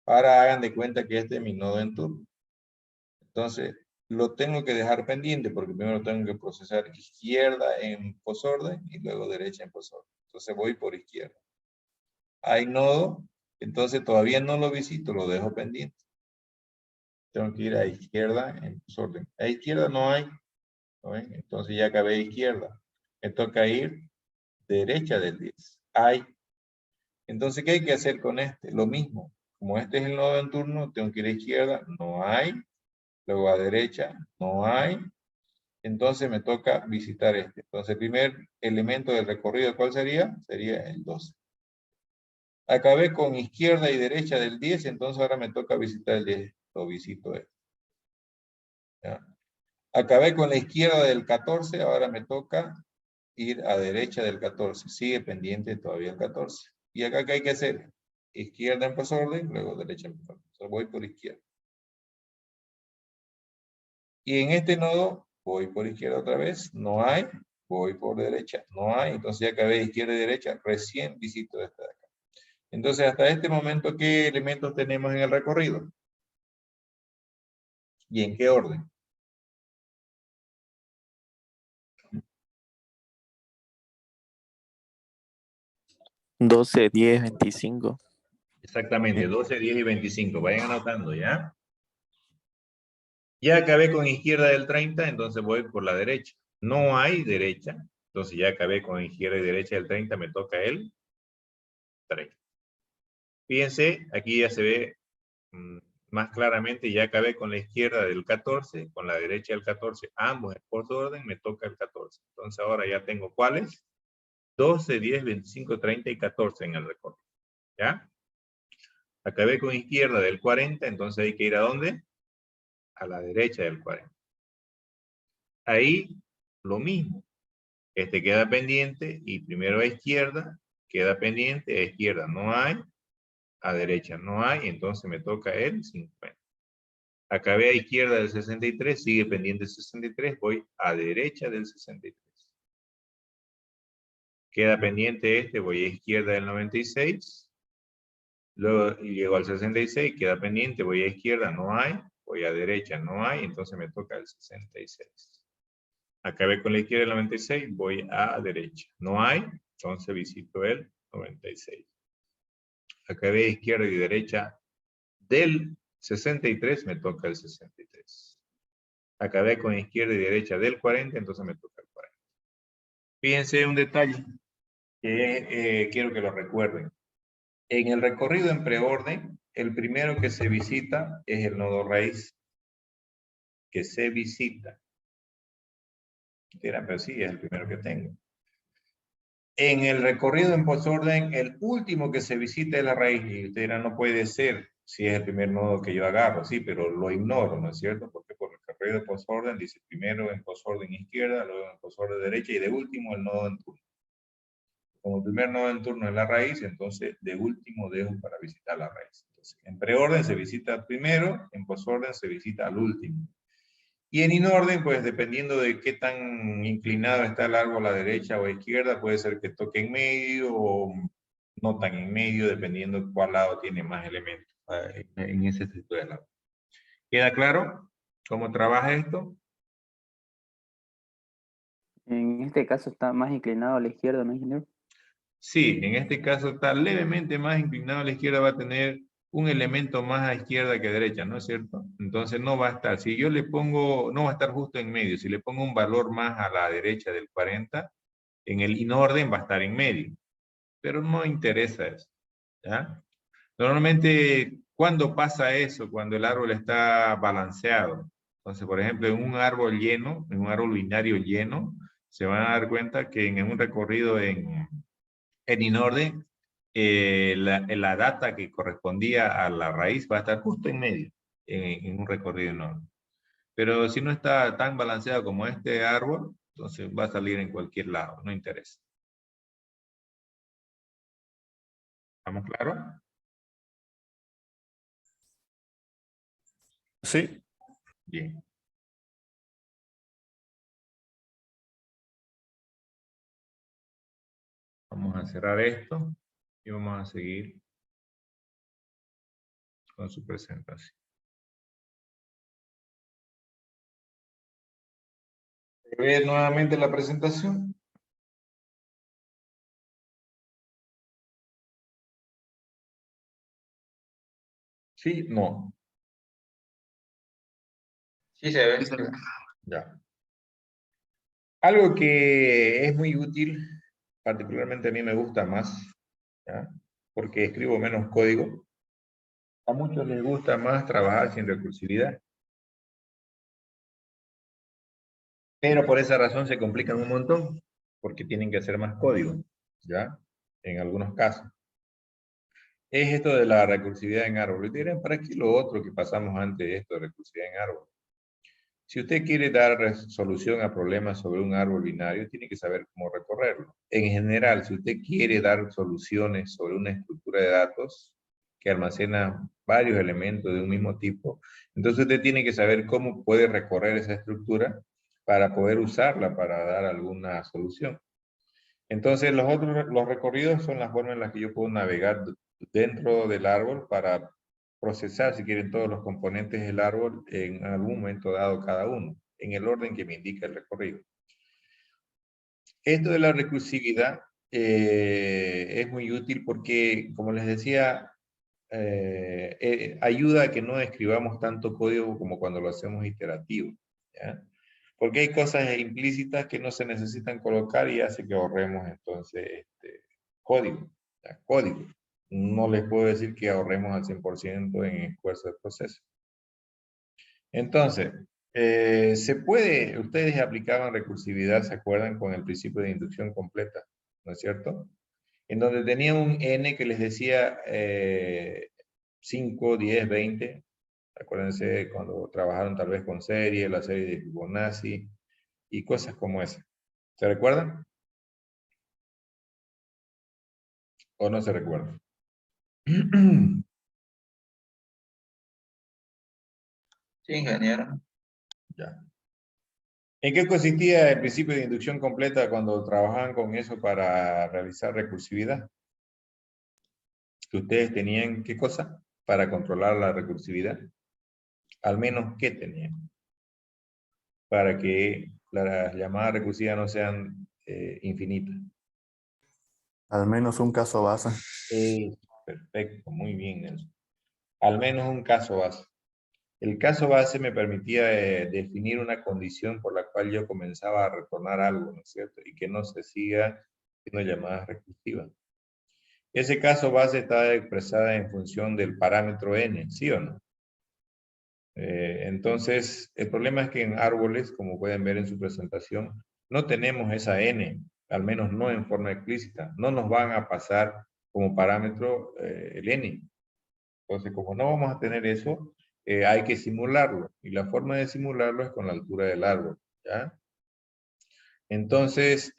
Ahora hagan de cuenta que este es mi nodo en turno. Entonces, lo tengo que dejar pendiente porque primero tengo que procesar izquierda en posorden y luego derecha en posorden. Entonces voy por izquierda. Hay nodo, entonces todavía no lo visito, lo dejo pendiente. Tengo que ir a izquierda en posorden. A izquierda no hay, ¿no ven? Entonces ya acabé de izquierda. Me toca ir derecha del 10. Hay. Entonces, ¿qué hay que hacer con este? Lo mismo. Como este es el nodo en turno, tengo que ir a izquierda, no hay. Luego a derecha, no hay. Entonces me toca visitar este. Entonces el primer elemento del recorrido, ¿cuál sería? Sería el 12. Acabé con izquierda y derecha del 10, entonces ahora me toca visitar el 10. Lo visito este. ¿Ya? Acabé con la izquierda del 14, ahora me toca ir a derecha del 14. Sigue pendiente todavía el 14. ¿Y acá qué hay que hacer? Izquierda en posorden, luego derecha en posorden. Entonces voy por izquierda. Y en este nodo voy por izquierda otra vez, no hay, voy por derecha, no hay, entonces ya acabé de izquierda y derecha, recién visito esta de acá. Entonces hasta este momento, ¿qué elementos tenemos en el recorrido? ¿Y en qué orden? ¿12, 10, 25? Exactamente, 12, 10 y 25. Vayan anotando, ¿ya? Ya acabé con izquierda del 30, entonces voy por la derecha. No hay derecha, entonces ya acabé con izquierda y derecha del 30, me toca el 30. Fíjense, aquí ya se ve más claramente, ya acabé con la izquierda del 14, con la derecha del 14, ambos en por orden, me toca el 14. Entonces ahora ya tengo ¿cuáles? 12, 10, 25, 30 y 14 en el recorrido. ¿Ya? Acabé con izquierda del 40, entonces hay que ir ¿a dónde? A la derecha del 40. Ahí lo mismo. Este queda pendiente y primero a izquierda, queda pendiente, a izquierda no hay, a derecha no hay, entonces me toca el 50. Acabé a izquierda del 63, sigue pendiente el 63, voy a derecha del 63. Queda pendiente este, voy a izquierda del 96. Luego llego al 66, queda pendiente, voy a izquierda, no hay. Voy a derecha, no hay, entonces me toca el 66. Acabé con la izquierda del 96, voy a derecha. No hay, entonces visito el 96. Acabé a izquierda y derecha del 63, me toca el 63. Acabé con izquierda y derecha del 40, entonces me toca el 40. Fíjense un detalle que quiero que lo recuerden. En el recorrido en preorden, el primero que se visita es el nodo raíz. Que se visita. Dirán, pero sí, es el primero que tengo. En el recorrido en posorden, el último que se visita es la raíz. Y ustedes dirán, no puede ser si es el primer nodo que yo agarro. Sí, pero lo ignoro, ¿no es cierto? Porque por el recorrido de posorden dice primero en posorden izquierda, luego en posorden derecha y de último el nodo en turno. Como el primer nodo en turno es la raíz, entonces de último dejo para visitar la raíz. Entonces, en preorden se visita primero, en posorden se visita al último. Y en inorden, pues dependiendo de qué tan inclinado está el árbol a la derecha o a izquierda, puede ser que toque en medio o no tan en medio, dependiendo de cuál lado tiene más elementos en ese tipo de lado. ¿Queda claro cómo trabaja esto? En este caso está más inclinado a la izquierda, ¿no, ingeniero? Sí, en este caso está levemente más inclinado a la izquierda, va a tener un elemento más a izquierda que a derecha, ¿no es cierto? Entonces no va a estar, si yo le pongo, no va a estar justo en medio, si le pongo un valor más a la derecha del 40, en el inorden va a estar en medio, pero no interesa eso, ¿ya? Normalmente, ¿cuándo pasa eso? Cuando el árbol está balanceado. Entonces, por ejemplo, en un árbol lleno, en un árbol binario lleno, se van a dar cuenta que en un recorrido en inorden, la data que correspondía a la raíz va a estar justo en medio, en un recorrido en orden. Pero si no está tan balanceado como este árbol, entonces va a salir en cualquier lado, no interesa. ¿Estamos claros? Sí. Bien. Vamos a cerrar esto y vamos a seguir con su presentación. ¿Ve nuevamente la presentación? ¿Sí? No. Sí se ve. Ya. Algo que es muy útil, particularmente a mí me gusta más, ¿ya? Porque escribo menos código. A muchos les gusta más trabajar sin recursividad. Pero por esa razón se complican un montón, porque tienen que hacer más código, ¿ya? En algunos casos. Es esto de la recursividad en árbol. Y dirán, ¿para qué lo otro que pasamos antes de esto de recursividad en árbol? Si usted quiere dar solución a problemas sobre un árbol binario, tiene que saber cómo recorrerlo. En general, si usted quiere dar soluciones sobre una estructura de datos que almacena varios elementos de un mismo tipo, entonces usted tiene que saber cómo puede recorrer esa estructura para poder usarla para dar alguna solución. Entonces, los recorridos son las formas en las que yo puedo navegar dentro del árbol para procesar, si quieren, todos los componentes del árbol en algún momento dado cada uno, en el orden que me indica el recorrido. Esto de la recursividad es muy útil porque, como les decía, ayuda a que no escribamos tanto código como cuando lo hacemos iterativo, ¿ya? Porque hay cosas implícitas que no se necesitan colocar y hace que ahorremos entonces código, ¿ya? Código. No les puedo decir que ahorremos al 100% en esfuerzo de proceso. Entonces, se puede, ustedes aplicaban recursividad, ¿se acuerdan? Con el principio de inducción completa, ¿no es cierto? En donde tenía un n que les decía 5, 10, 20. Acuérdense cuando trabajaron tal vez con serie, la serie de Fibonacci y cosas como esa. ¿Se recuerdan? ¿O no se recuerdan? Sí, ingeniero. Ya. ¿En qué consistía el principio de inducción completa cuando trabajaban con eso para realizar recursividad? Que ustedes tenían, ¿qué cosa? Para controlar la recursividad. Al menos, ¿qué tenían? Para que las llamadas recursivas no sean infinitas. Al menos un caso base. Perfecto, muy bien, Nelson. Al menos un caso base. El caso base me permitía definir una condición por la cual yo comenzaba a retornar algo, ¿no es cierto? Y que no se siga haciendo llamadas recursivas. Ese caso base está expresada en función del parámetro n, ¿sí o no? Entonces, el problema es que en árboles, como pueden ver en su presentación, no tenemos esa n, al menos no en forma explícita. No nos van a pasar como parámetro el n. Entonces, como no vamos a tener eso, hay que simularlo. Y la forma de simularlo es con la altura del árbol, ¿ya? Entonces,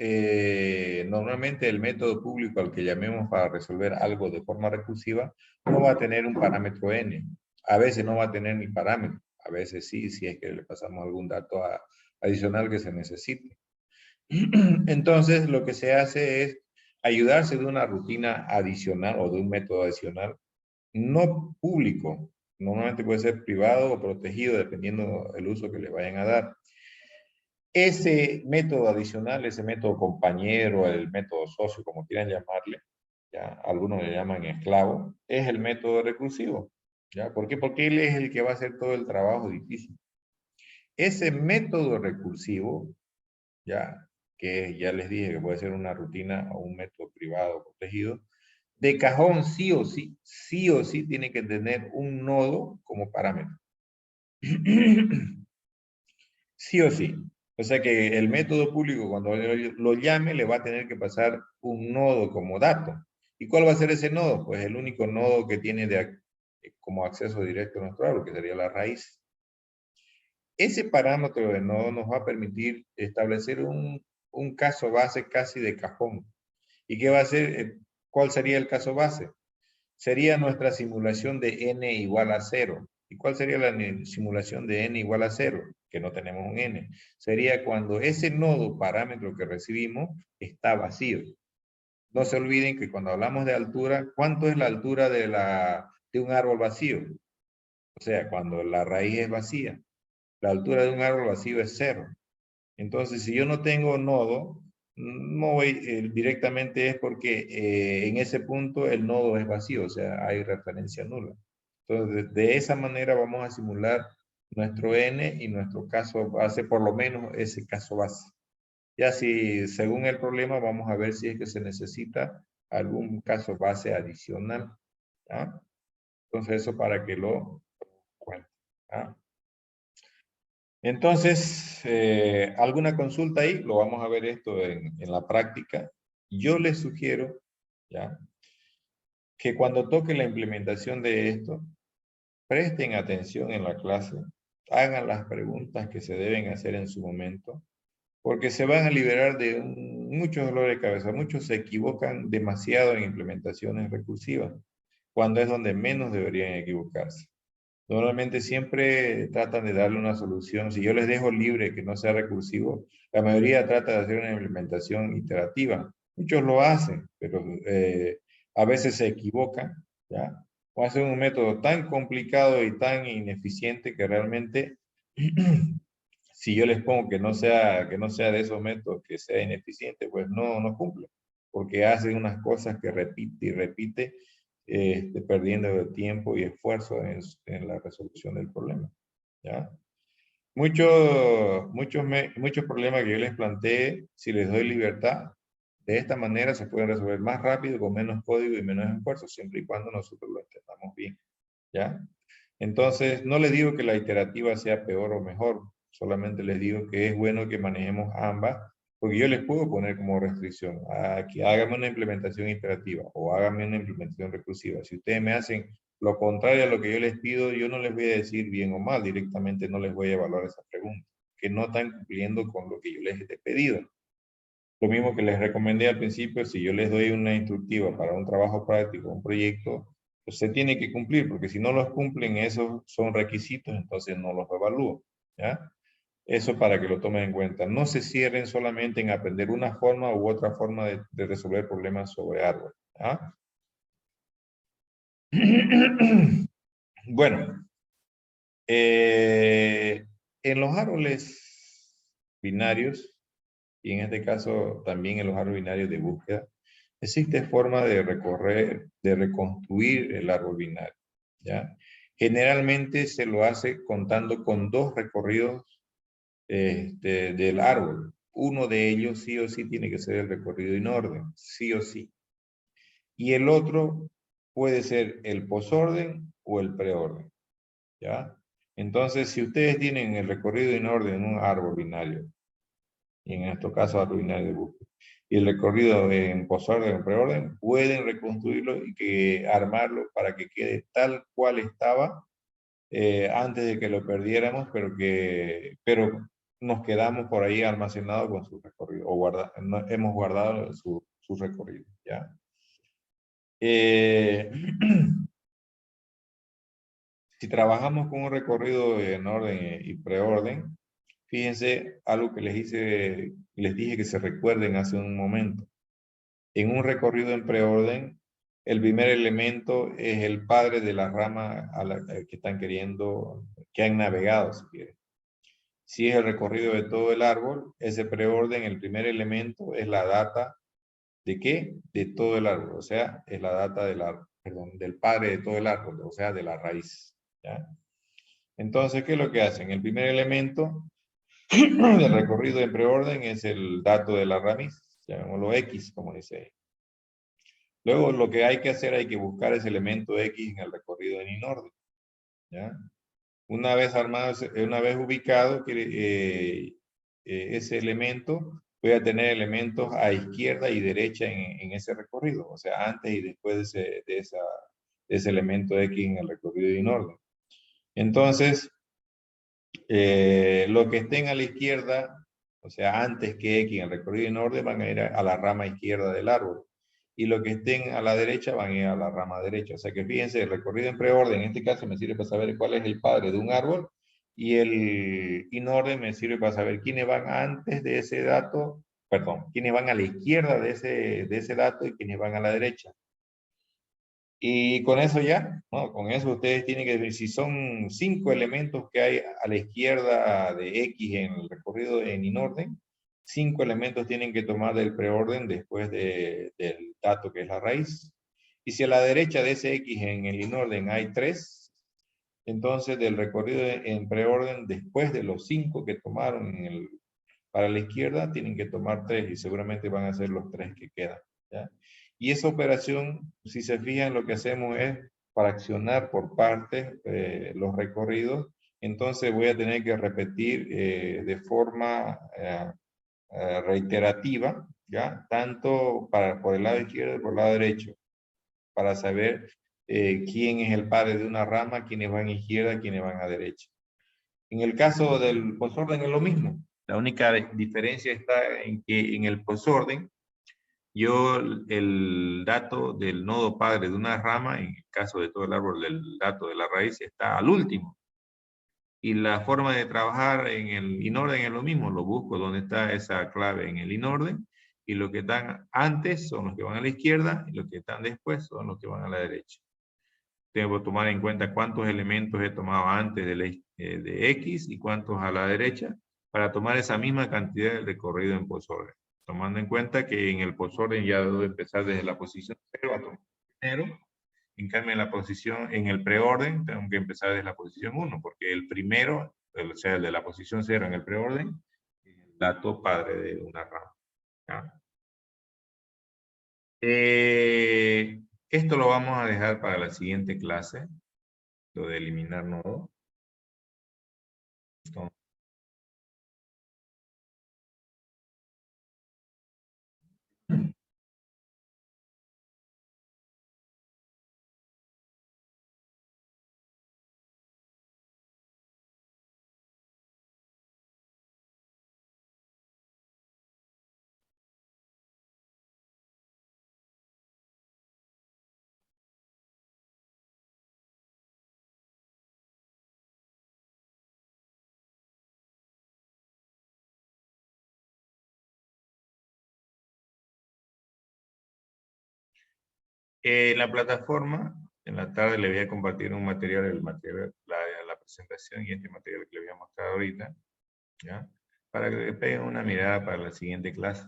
normalmente el método público al que llamemos para resolver algo de forma recursiva no va a tener un parámetro n. A veces no va a tener ni parámetro. A veces sí, si es que le pasamos algún dato adicional que se necesite. Entonces, lo que se hace es ayudarse de una rutina adicional o de un método adicional no público, normalmente puede ser privado o protegido dependiendo del uso que le vayan a dar. Ese método adicional, ese método compañero, el método socio, como quieran llamarle, ¿ya? Algunos le llaman esclavo, es el método recursivo. ¿Ya? ¿Por qué? Porque él es el que va a hacer todo el trabajo difícil. Ese método recursivo, ya, que ya les dije que puede ser una rutina o un método privado o protegido, De cajón sí o sí tiene que tener un nodo como parámetro. Sí o sí. O sea que el método público, cuando lo llame, le va a tener que pasar un nodo como dato. ¿Y cuál va a ser ese nodo? Pues el único nodo que tiene como acceso directo a nuestro árbol, que sería la raíz. Ese parámetro de nodo nos va a permitir establecer un caso base casi de cajón. ¿Y qué va a ser? ¿Cuál sería el caso base? Sería nuestra simulación de n igual a 0. ¿Y cuál sería la simulación de n igual a 0? Que no tenemos un n. Sería cuando ese nodo parámetro que recibimos está vacío. No se olviden que cuando hablamos de altura, ¿cuánto es la altura de un árbol vacío? O sea, cuando la raíz es vacía. La altura de un árbol vacío es 0. Entonces, si yo no tengo nodo, no voy directamente es porque en ese punto el nodo es vacío, o sea, hay referencia nula. Entonces, de esa manera vamos a simular nuestro n y nuestro caso base, por lo menos ese caso base. Ya si, según el problema, vamos a ver si es que se necesita algún caso base adicional. ¿Ah? Entonces, eso para que lo cuente. ¿Ah? Entonces, ¿alguna consulta ahí? Lo vamos a ver esto en la práctica. Yo les sugiero, ¿ya?, que cuando toque la implementación de esto, presten atención en la clase, hagan las preguntas que se deben hacer en su momento, porque se van a liberar de mucho dolor de cabeza. Muchos se equivocan demasiado en implementaciones recursivas, cuando es donde menos deberían equivocarse. Normalmente siempre tratan de darle una solución. Si yo les dejo libre que no sea recursivo, la mayoría trata de hacer una implementación iterativa. Muchos lo hacen, pero a veces se equivocan, ¿ya? O hacen un método tan complicado y tan ineficiente que realmente, si yo les pongo que no sea de esos métodos, que sea ineficiente, pues no cumple. Porque hacen unas cosas que repite y repite, perdiendo tiempo y esfuerzo en la resolución del problema, ¿ya? Muchos problemas que yo les planteé, si les doy libertad, de esta manera se pueden resolver más rápido, con menos código y menos esfuerzo, siempre y cuando nosotros lo entendamos bien, ¿ya? Entonces, no les digo que la iterativa sea peor o mejor, solamente les digo que es bueno que manejemos ambas, porque yo les puedo poner como restricción a que hágame una implementación iterativa o hágame una implementación recursiva. Si ustedes me hacen lo contrario a lo que yo les pido, yo no les voy a decir bien o mal, directamente no les voy a evaluar esa pregunta, que no están cumpliendo con lo que yo les he pedido. Lo mismo que les recomendé al principio, si yo les doy una instructiva para un trabajo práctico, un proyecto, pues se tiene que cumplir, porque si no los cumplen, esos son requisitos, entonces no los evalúo, ¿ya? Eso para que lo tomen en cuenta. No se cierren solamente en aprender una forma u otra forma de resolver problemas sobre árbol, ¿ah? Bueno, en los árboles binarios, y en este caso también en los árboles binarios de búsqueda, existe forma de reconstruir el árbol binario, ¿ya? Generalmente se lo hace contando con dos recorridos del árbol. Uno de ellos sí o sí tiene que ser el recorrido en orden, sí o sí. Y el otro puede ser el posorden o el preorden, ¿ya? Entonces, si ustedes tienen el recorrido en orden en un árbol binario, y en este caso árbol binario de búsqueda, y el recorrido en posorden o preorden, pueden reconstruirlo y armarlo para que quede tal cual estaba antes de que lo perdiéramos, pero nos quedamos por ahí almacenados con su recorrido, o hemos guardado su recorrido, ¿ya? Si trabajamos con un recorrido en orden y preorden, fíjense algo que les dije que se recuerden hace un momento. En un recorrido en preorden, el primer elemento es el padre de la rama a la que están que han navegado, si quieren. Si es el recorrido de todo el árbol, ese preorden, el primer elemento es la data ¿de qué? De todo el árbol, o sea, es la data del padre de todo el árbol, o sea, de la raíz, ¿ya? Entonces, ¿qué es lo que hacen? El primer elemento del recorrido en preorden es el dato de la raíz, llamémoslo X, como dice ahí. Luego lo que hay que hacer, hay que buscar ese elemento X en el recorrido en inorden, ¿ya? Una vez armado, una vez ubicado ese elemento, voy a tener elementos a izquierda y derecha en ese recorrido, o sea, antes y después de ese elemento X en el recorrido de inorden. Entonces, lo que estén a la izquierda, o sea, antes que X en el recorrido en orden, van a ir a la rama izquierda del árbol. Y lo que estén a la derecha van a ir a la rama derecha. O sea que fíjense, el recorrido en preorden, en este caso me sirve para saber cuál es el padre de un árbol, y el inorden me sirve para saber quiénes van antes de ese dato, perdón, quiénes van a la izquierda de ese dato y quiénes van a la derecha. Y con eso ya, ¿no? Con eso ustedes tienen que ver si son 5 elementos que hay a la izquierda de X en el recorrido en inorden, 5 elementos tienen que tomar del preorden después del dato que es la raíz. Y si a la derecha de ese X en el inorden hay 3, entonces del recorrido en preorden después de los 5 que tomaron para la izquierda tienen que tomar 3 y seguramente van a ser los 3 que quedan, ¿ya? Y esa operación, si se fijan, lo que hacemos es fraccionar por partes los recorridos. Entonces voy a tener que repetir de forma reiterativa, ¿ya? Tanto por el lado izquierdo y por el lado derecho, para saber quién es el padre de una rama, quiénes van a izquierda, quiénes van a derecha. En el caso del posorden es lo mismo. La única diferencia está en que en el posorden, yo el dato del nodo padre de una rama, en el caso de todo el árbol del dato de la raíz, está al último. Y la forma de trabajar en el inorden es lo mismo, lo busco donde está esa clave en el inorden, y los que están antes son los que van a la izquierda, y los que están después son los que van a la derecha. Tengo que tomar en cuenta cuántos elementos he tomado antes de X y cuántos a la derecha, para tomar esa misma cantidad de recorrido en posorden. Tomando en cuenta que en el posorden ya debo empezar desde la posición 0 a tomar primero. En cambio, en el preorden, tengo que empezar desde la posición 1, porque el primero, o sea, el de la posición 0 en el preorden, es el dato padre de una rama, ¿ya? Esto lo vamos a dejar para la siguiente clase, lo de eliminar nodos. Entonces, la plataforma, en la tarde le voy a compartir un material, la presentación y este material que le voy a mostrar ahorita, ¿ya? Para que le peguen una mirada para la siguiente clase.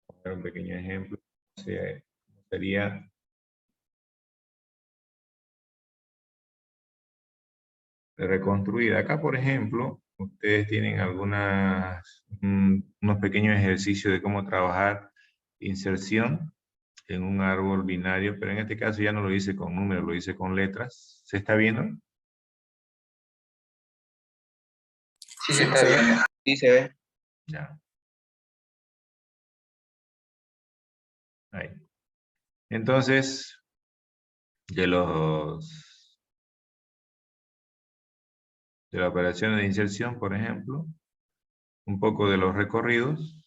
Voy a dar un pequeño ejemplo. Sería de reconstruir. Acá, por ejemplo, ustedes tienen unos pequeños ejercicios de cómo trabajar inserción en un árbol binario, pero en este caso ya no lo hice con números, lo hice con letras. ¿Se está viendo? Sí, se está viendo. Sí, se ve. Ya. Ahí. Entonces, de la operación de inserción, por ejemplo, un poco de los recorridos,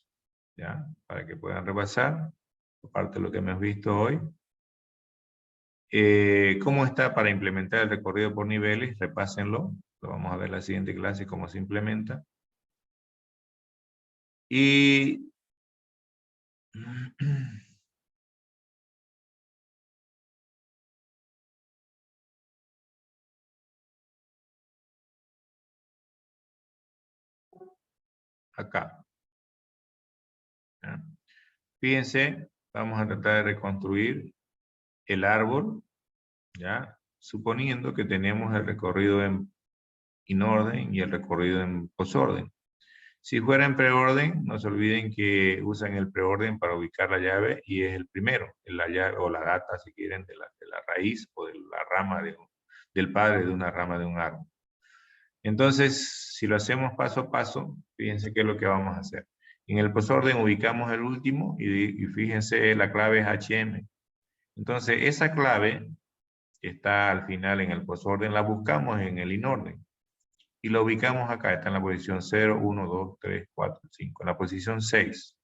ya, para que puedan repasar, aparte de lo que hemos visto hoy. ¿Cómo está para implementar el recorrido por niveles? Repásenlo. Lo vamos a ver en la siguiente clase, cómo se implementa. Y acá. ¿Ya? Fíjense, vamos a tratar de reconstruir el árbol, ¿ya? Suponiendo que tenemos el recorrido en inorden y el recorrido en posorden. Si fuera en preorden, no se olviden que usan el preorden para ubicar la llave y es el primero, la llave o la data, si quieren, de la raíz o de la rama del padre de una rama de un árbol. Entonces, si lo hacemos paso a paso, fíjense qué es lo que vamos a hacer. En el posorden ubicamos el último y fíjense, la clave es HM. Entonces, esa clave que está al final en el posorden la buscamos en el inorden. Y lo ubicamos acá, está en la posición 0, 1, 2, 3, 4, 5, en la posición 6.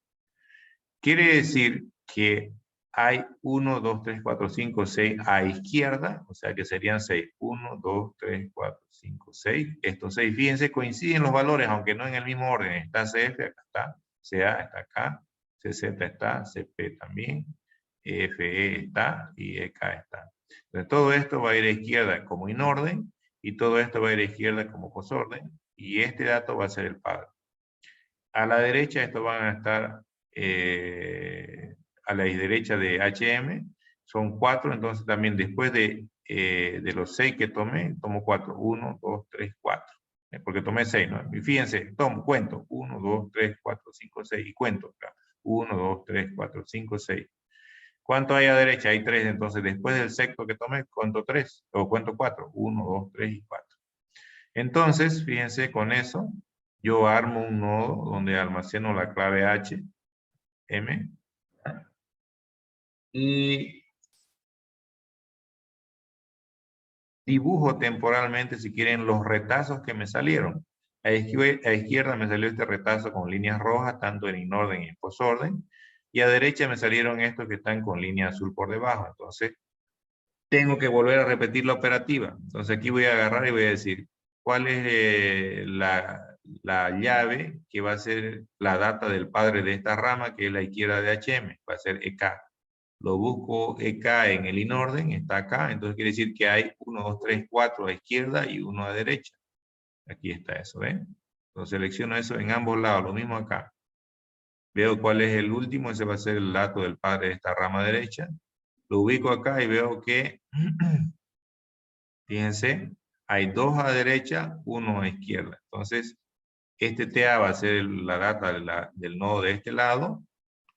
Quiere decir que hay 1, 2, 3, 4, 5, 6 a izquierda, o sea que serían 6. 1, 2, 3, 4, 5, 6. Estos 6, fíjense, coinciden los valores, aunque no en el mismo orden. Está CF, acá está, CA está acá, CZ está, CP también, FE está y EK está. Entonces todo esto va a ir a izquierda como inorden, y todo esto va a ir a izquierda como posorden, y este dato va a ser el padre. A la derecha estos van a estar a la derecha de HM, son 4, entonces también después de los 6 que tomé, tomo 4, 1, 2, 3, 4, porque tomé 6, ¿no? Y fíjense, cuento, 1, 2, 3, 4, 5, 6, y cuento acá, 1, 2, 3, 4, 5, 6. ¿Cuánto hay a derecha? Hay 3, entonces después del sexto que tomé, cuento 3, o cuento 4, 1, 2, 3 y 4. Entonces, fíjense, con eso, yo armo un nodo donde almaceno la clave H, M, y dibujo temporalmente, si quieren, los retazos que me salieron. A izquierda me salió este retazo con líneas rojas, tanto en inorden y en posorden, y a derecha me salieron estos que están con línea azul por debajo. Entonces, tengo que volver a repetir la operativa. Entonces aquí voy a agarrar y voy a decir, ¿cuál es la llave que va a ser la data del padre de esta rama, que es la izquierda de HM? Va a ser EK. Lo busco EK en el inorden, está acá, entonces quiere decir que hay 1, 2, 3, 4 a izquierda y 1 a derecha. Aquí está eso, ¿ven? Entonces selecciono eso en ambos lados, lo mismo acá. Veo cuál es el último, ese va a ser el dato del padre de esta rama derecha. Lo ubico acá y veo que, fíjense, hay 2 a derecha, 1 a izquierda. Entonces, este TA va a ser la data del nodo de este lado,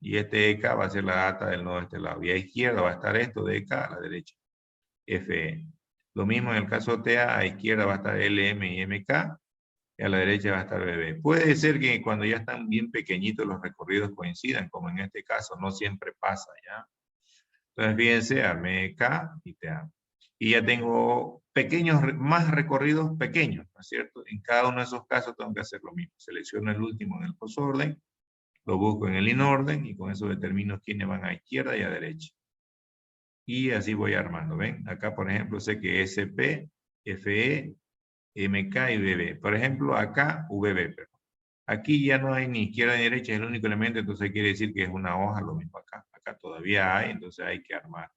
y este EK va a ser la data del nodo de este lado. Y a izquierda va a estar esto de EK, a la derecha, FE. Lo mismo en el caso TA, a izquierda va a estar LM y MK, y a la derecha va a estar BB. Puede ser que cuando ya están bien pequeñitos los recorridos coincidan, como en este caso, no siempre pasa, ¿ya? Entonces, fíjense, armé K y TA. Y ya tengo más recorridos pequeños, ¿no es cierto? En cada uno de esos casos tengo que hacer lo mismo. Selecciono el último en el posorden, lo busco en el inorden, y con eso determino quiénes van a izquierda y a derecha. Y así voy armando, ¿ven? Acá, por ejemplo, sé que SP, FE, MK y BB. Por ejemplo, acá, VB, perdón. Aquí ya no hay ni izquierda ni derecha, es el único elemento, entonces quiere decir que es una hoja, lo mismo acá. Acá todavía hay, entonces hay que armar.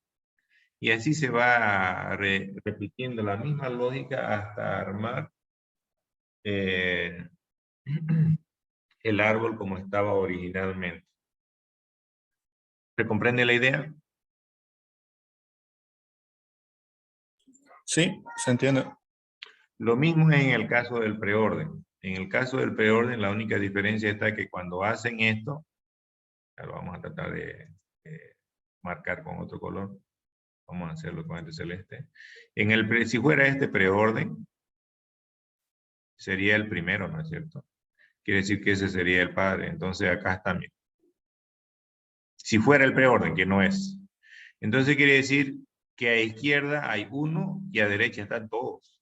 Y así se va repitiendo la misma lógica hasta armar el árbol como estaba originalmente. ¿Se comprende la idea? Sí, se entiende. Lo mismo es en el caso del preorden. En el caso del preorden, la única diferencia está que cuando hacen esto, lo vamos a tratar de marcar con otro color. Vamos a hacerlo con este celeste. Si fuera este preorden, sería el primero, ¿no es cierto? Quiere decir que ese sería el padre. Entonces acá está bien. Si fuera el preorden, que no es. Entonces quiere decir que a izquierda hay 1 y a derecha están todos.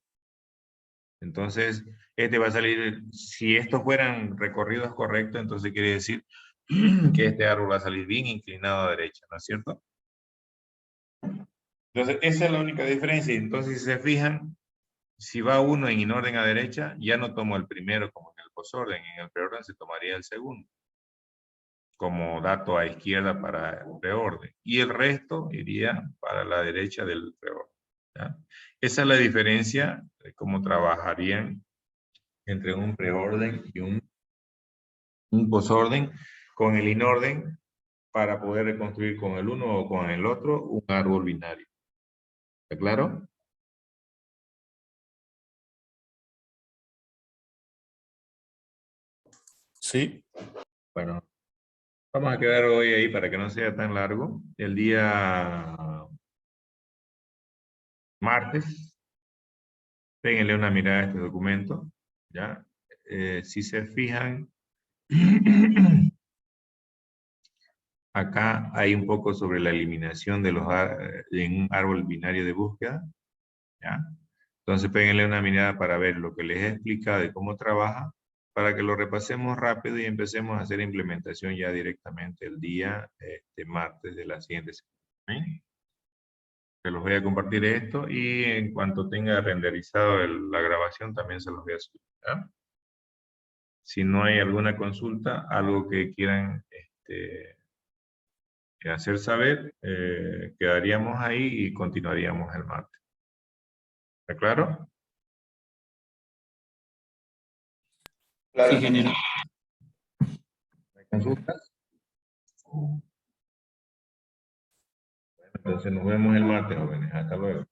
Entonces, este va a salir, si estos fueran recorridos correctos, entonces quiere decir que este árbol va a salir bien inclinado a derecha, ¿no es cierto? Entonces, esa es la única diferencia. Entonces, si se fijan, si va uno en inorden a derecha, ya no tomo el primero como en el posorden. En el preorden se tomaría el segundo, como dato a izquierda para el preorden. Y el resto iría para la derecha del preorden, ¿ya? Esa es la diferencia de cómo trabajarían entre un preorden y un posorden con el inorden para poder reconstruir con el uno o con el otro un árbol binario. ¿Está claro? Sí. Bueno, vamos a quedar hoy ahí para que no sea tan largo. El día martes, péguenle una mirada a este documento, ¿ya? Si se fijan, acá hay un poco sobre la eliminación de en un árbol binario de búsqueda, ¿ya? Entonces péguenle una mirada para ver lo que les he explicado de cómo trabaja, para que lo repasemos rápido y empecemos a hacer implementación ya directamente el día martes de la siguiente semana. ¿Sí? Se los voy a compartir esto y en cuanto tenga renderizado la grabación también se los voy a subir. ¿Ya? Si no hay alguna consulta, algo que quieran hacer saber, quedaríamos ahí y continuaríamos el martes. ¿Está claro? Claro. Sí, ingeniero. ¿Hay consultas? Bueno, entonces nos vemos el martes, jóvenes. Hasta luego.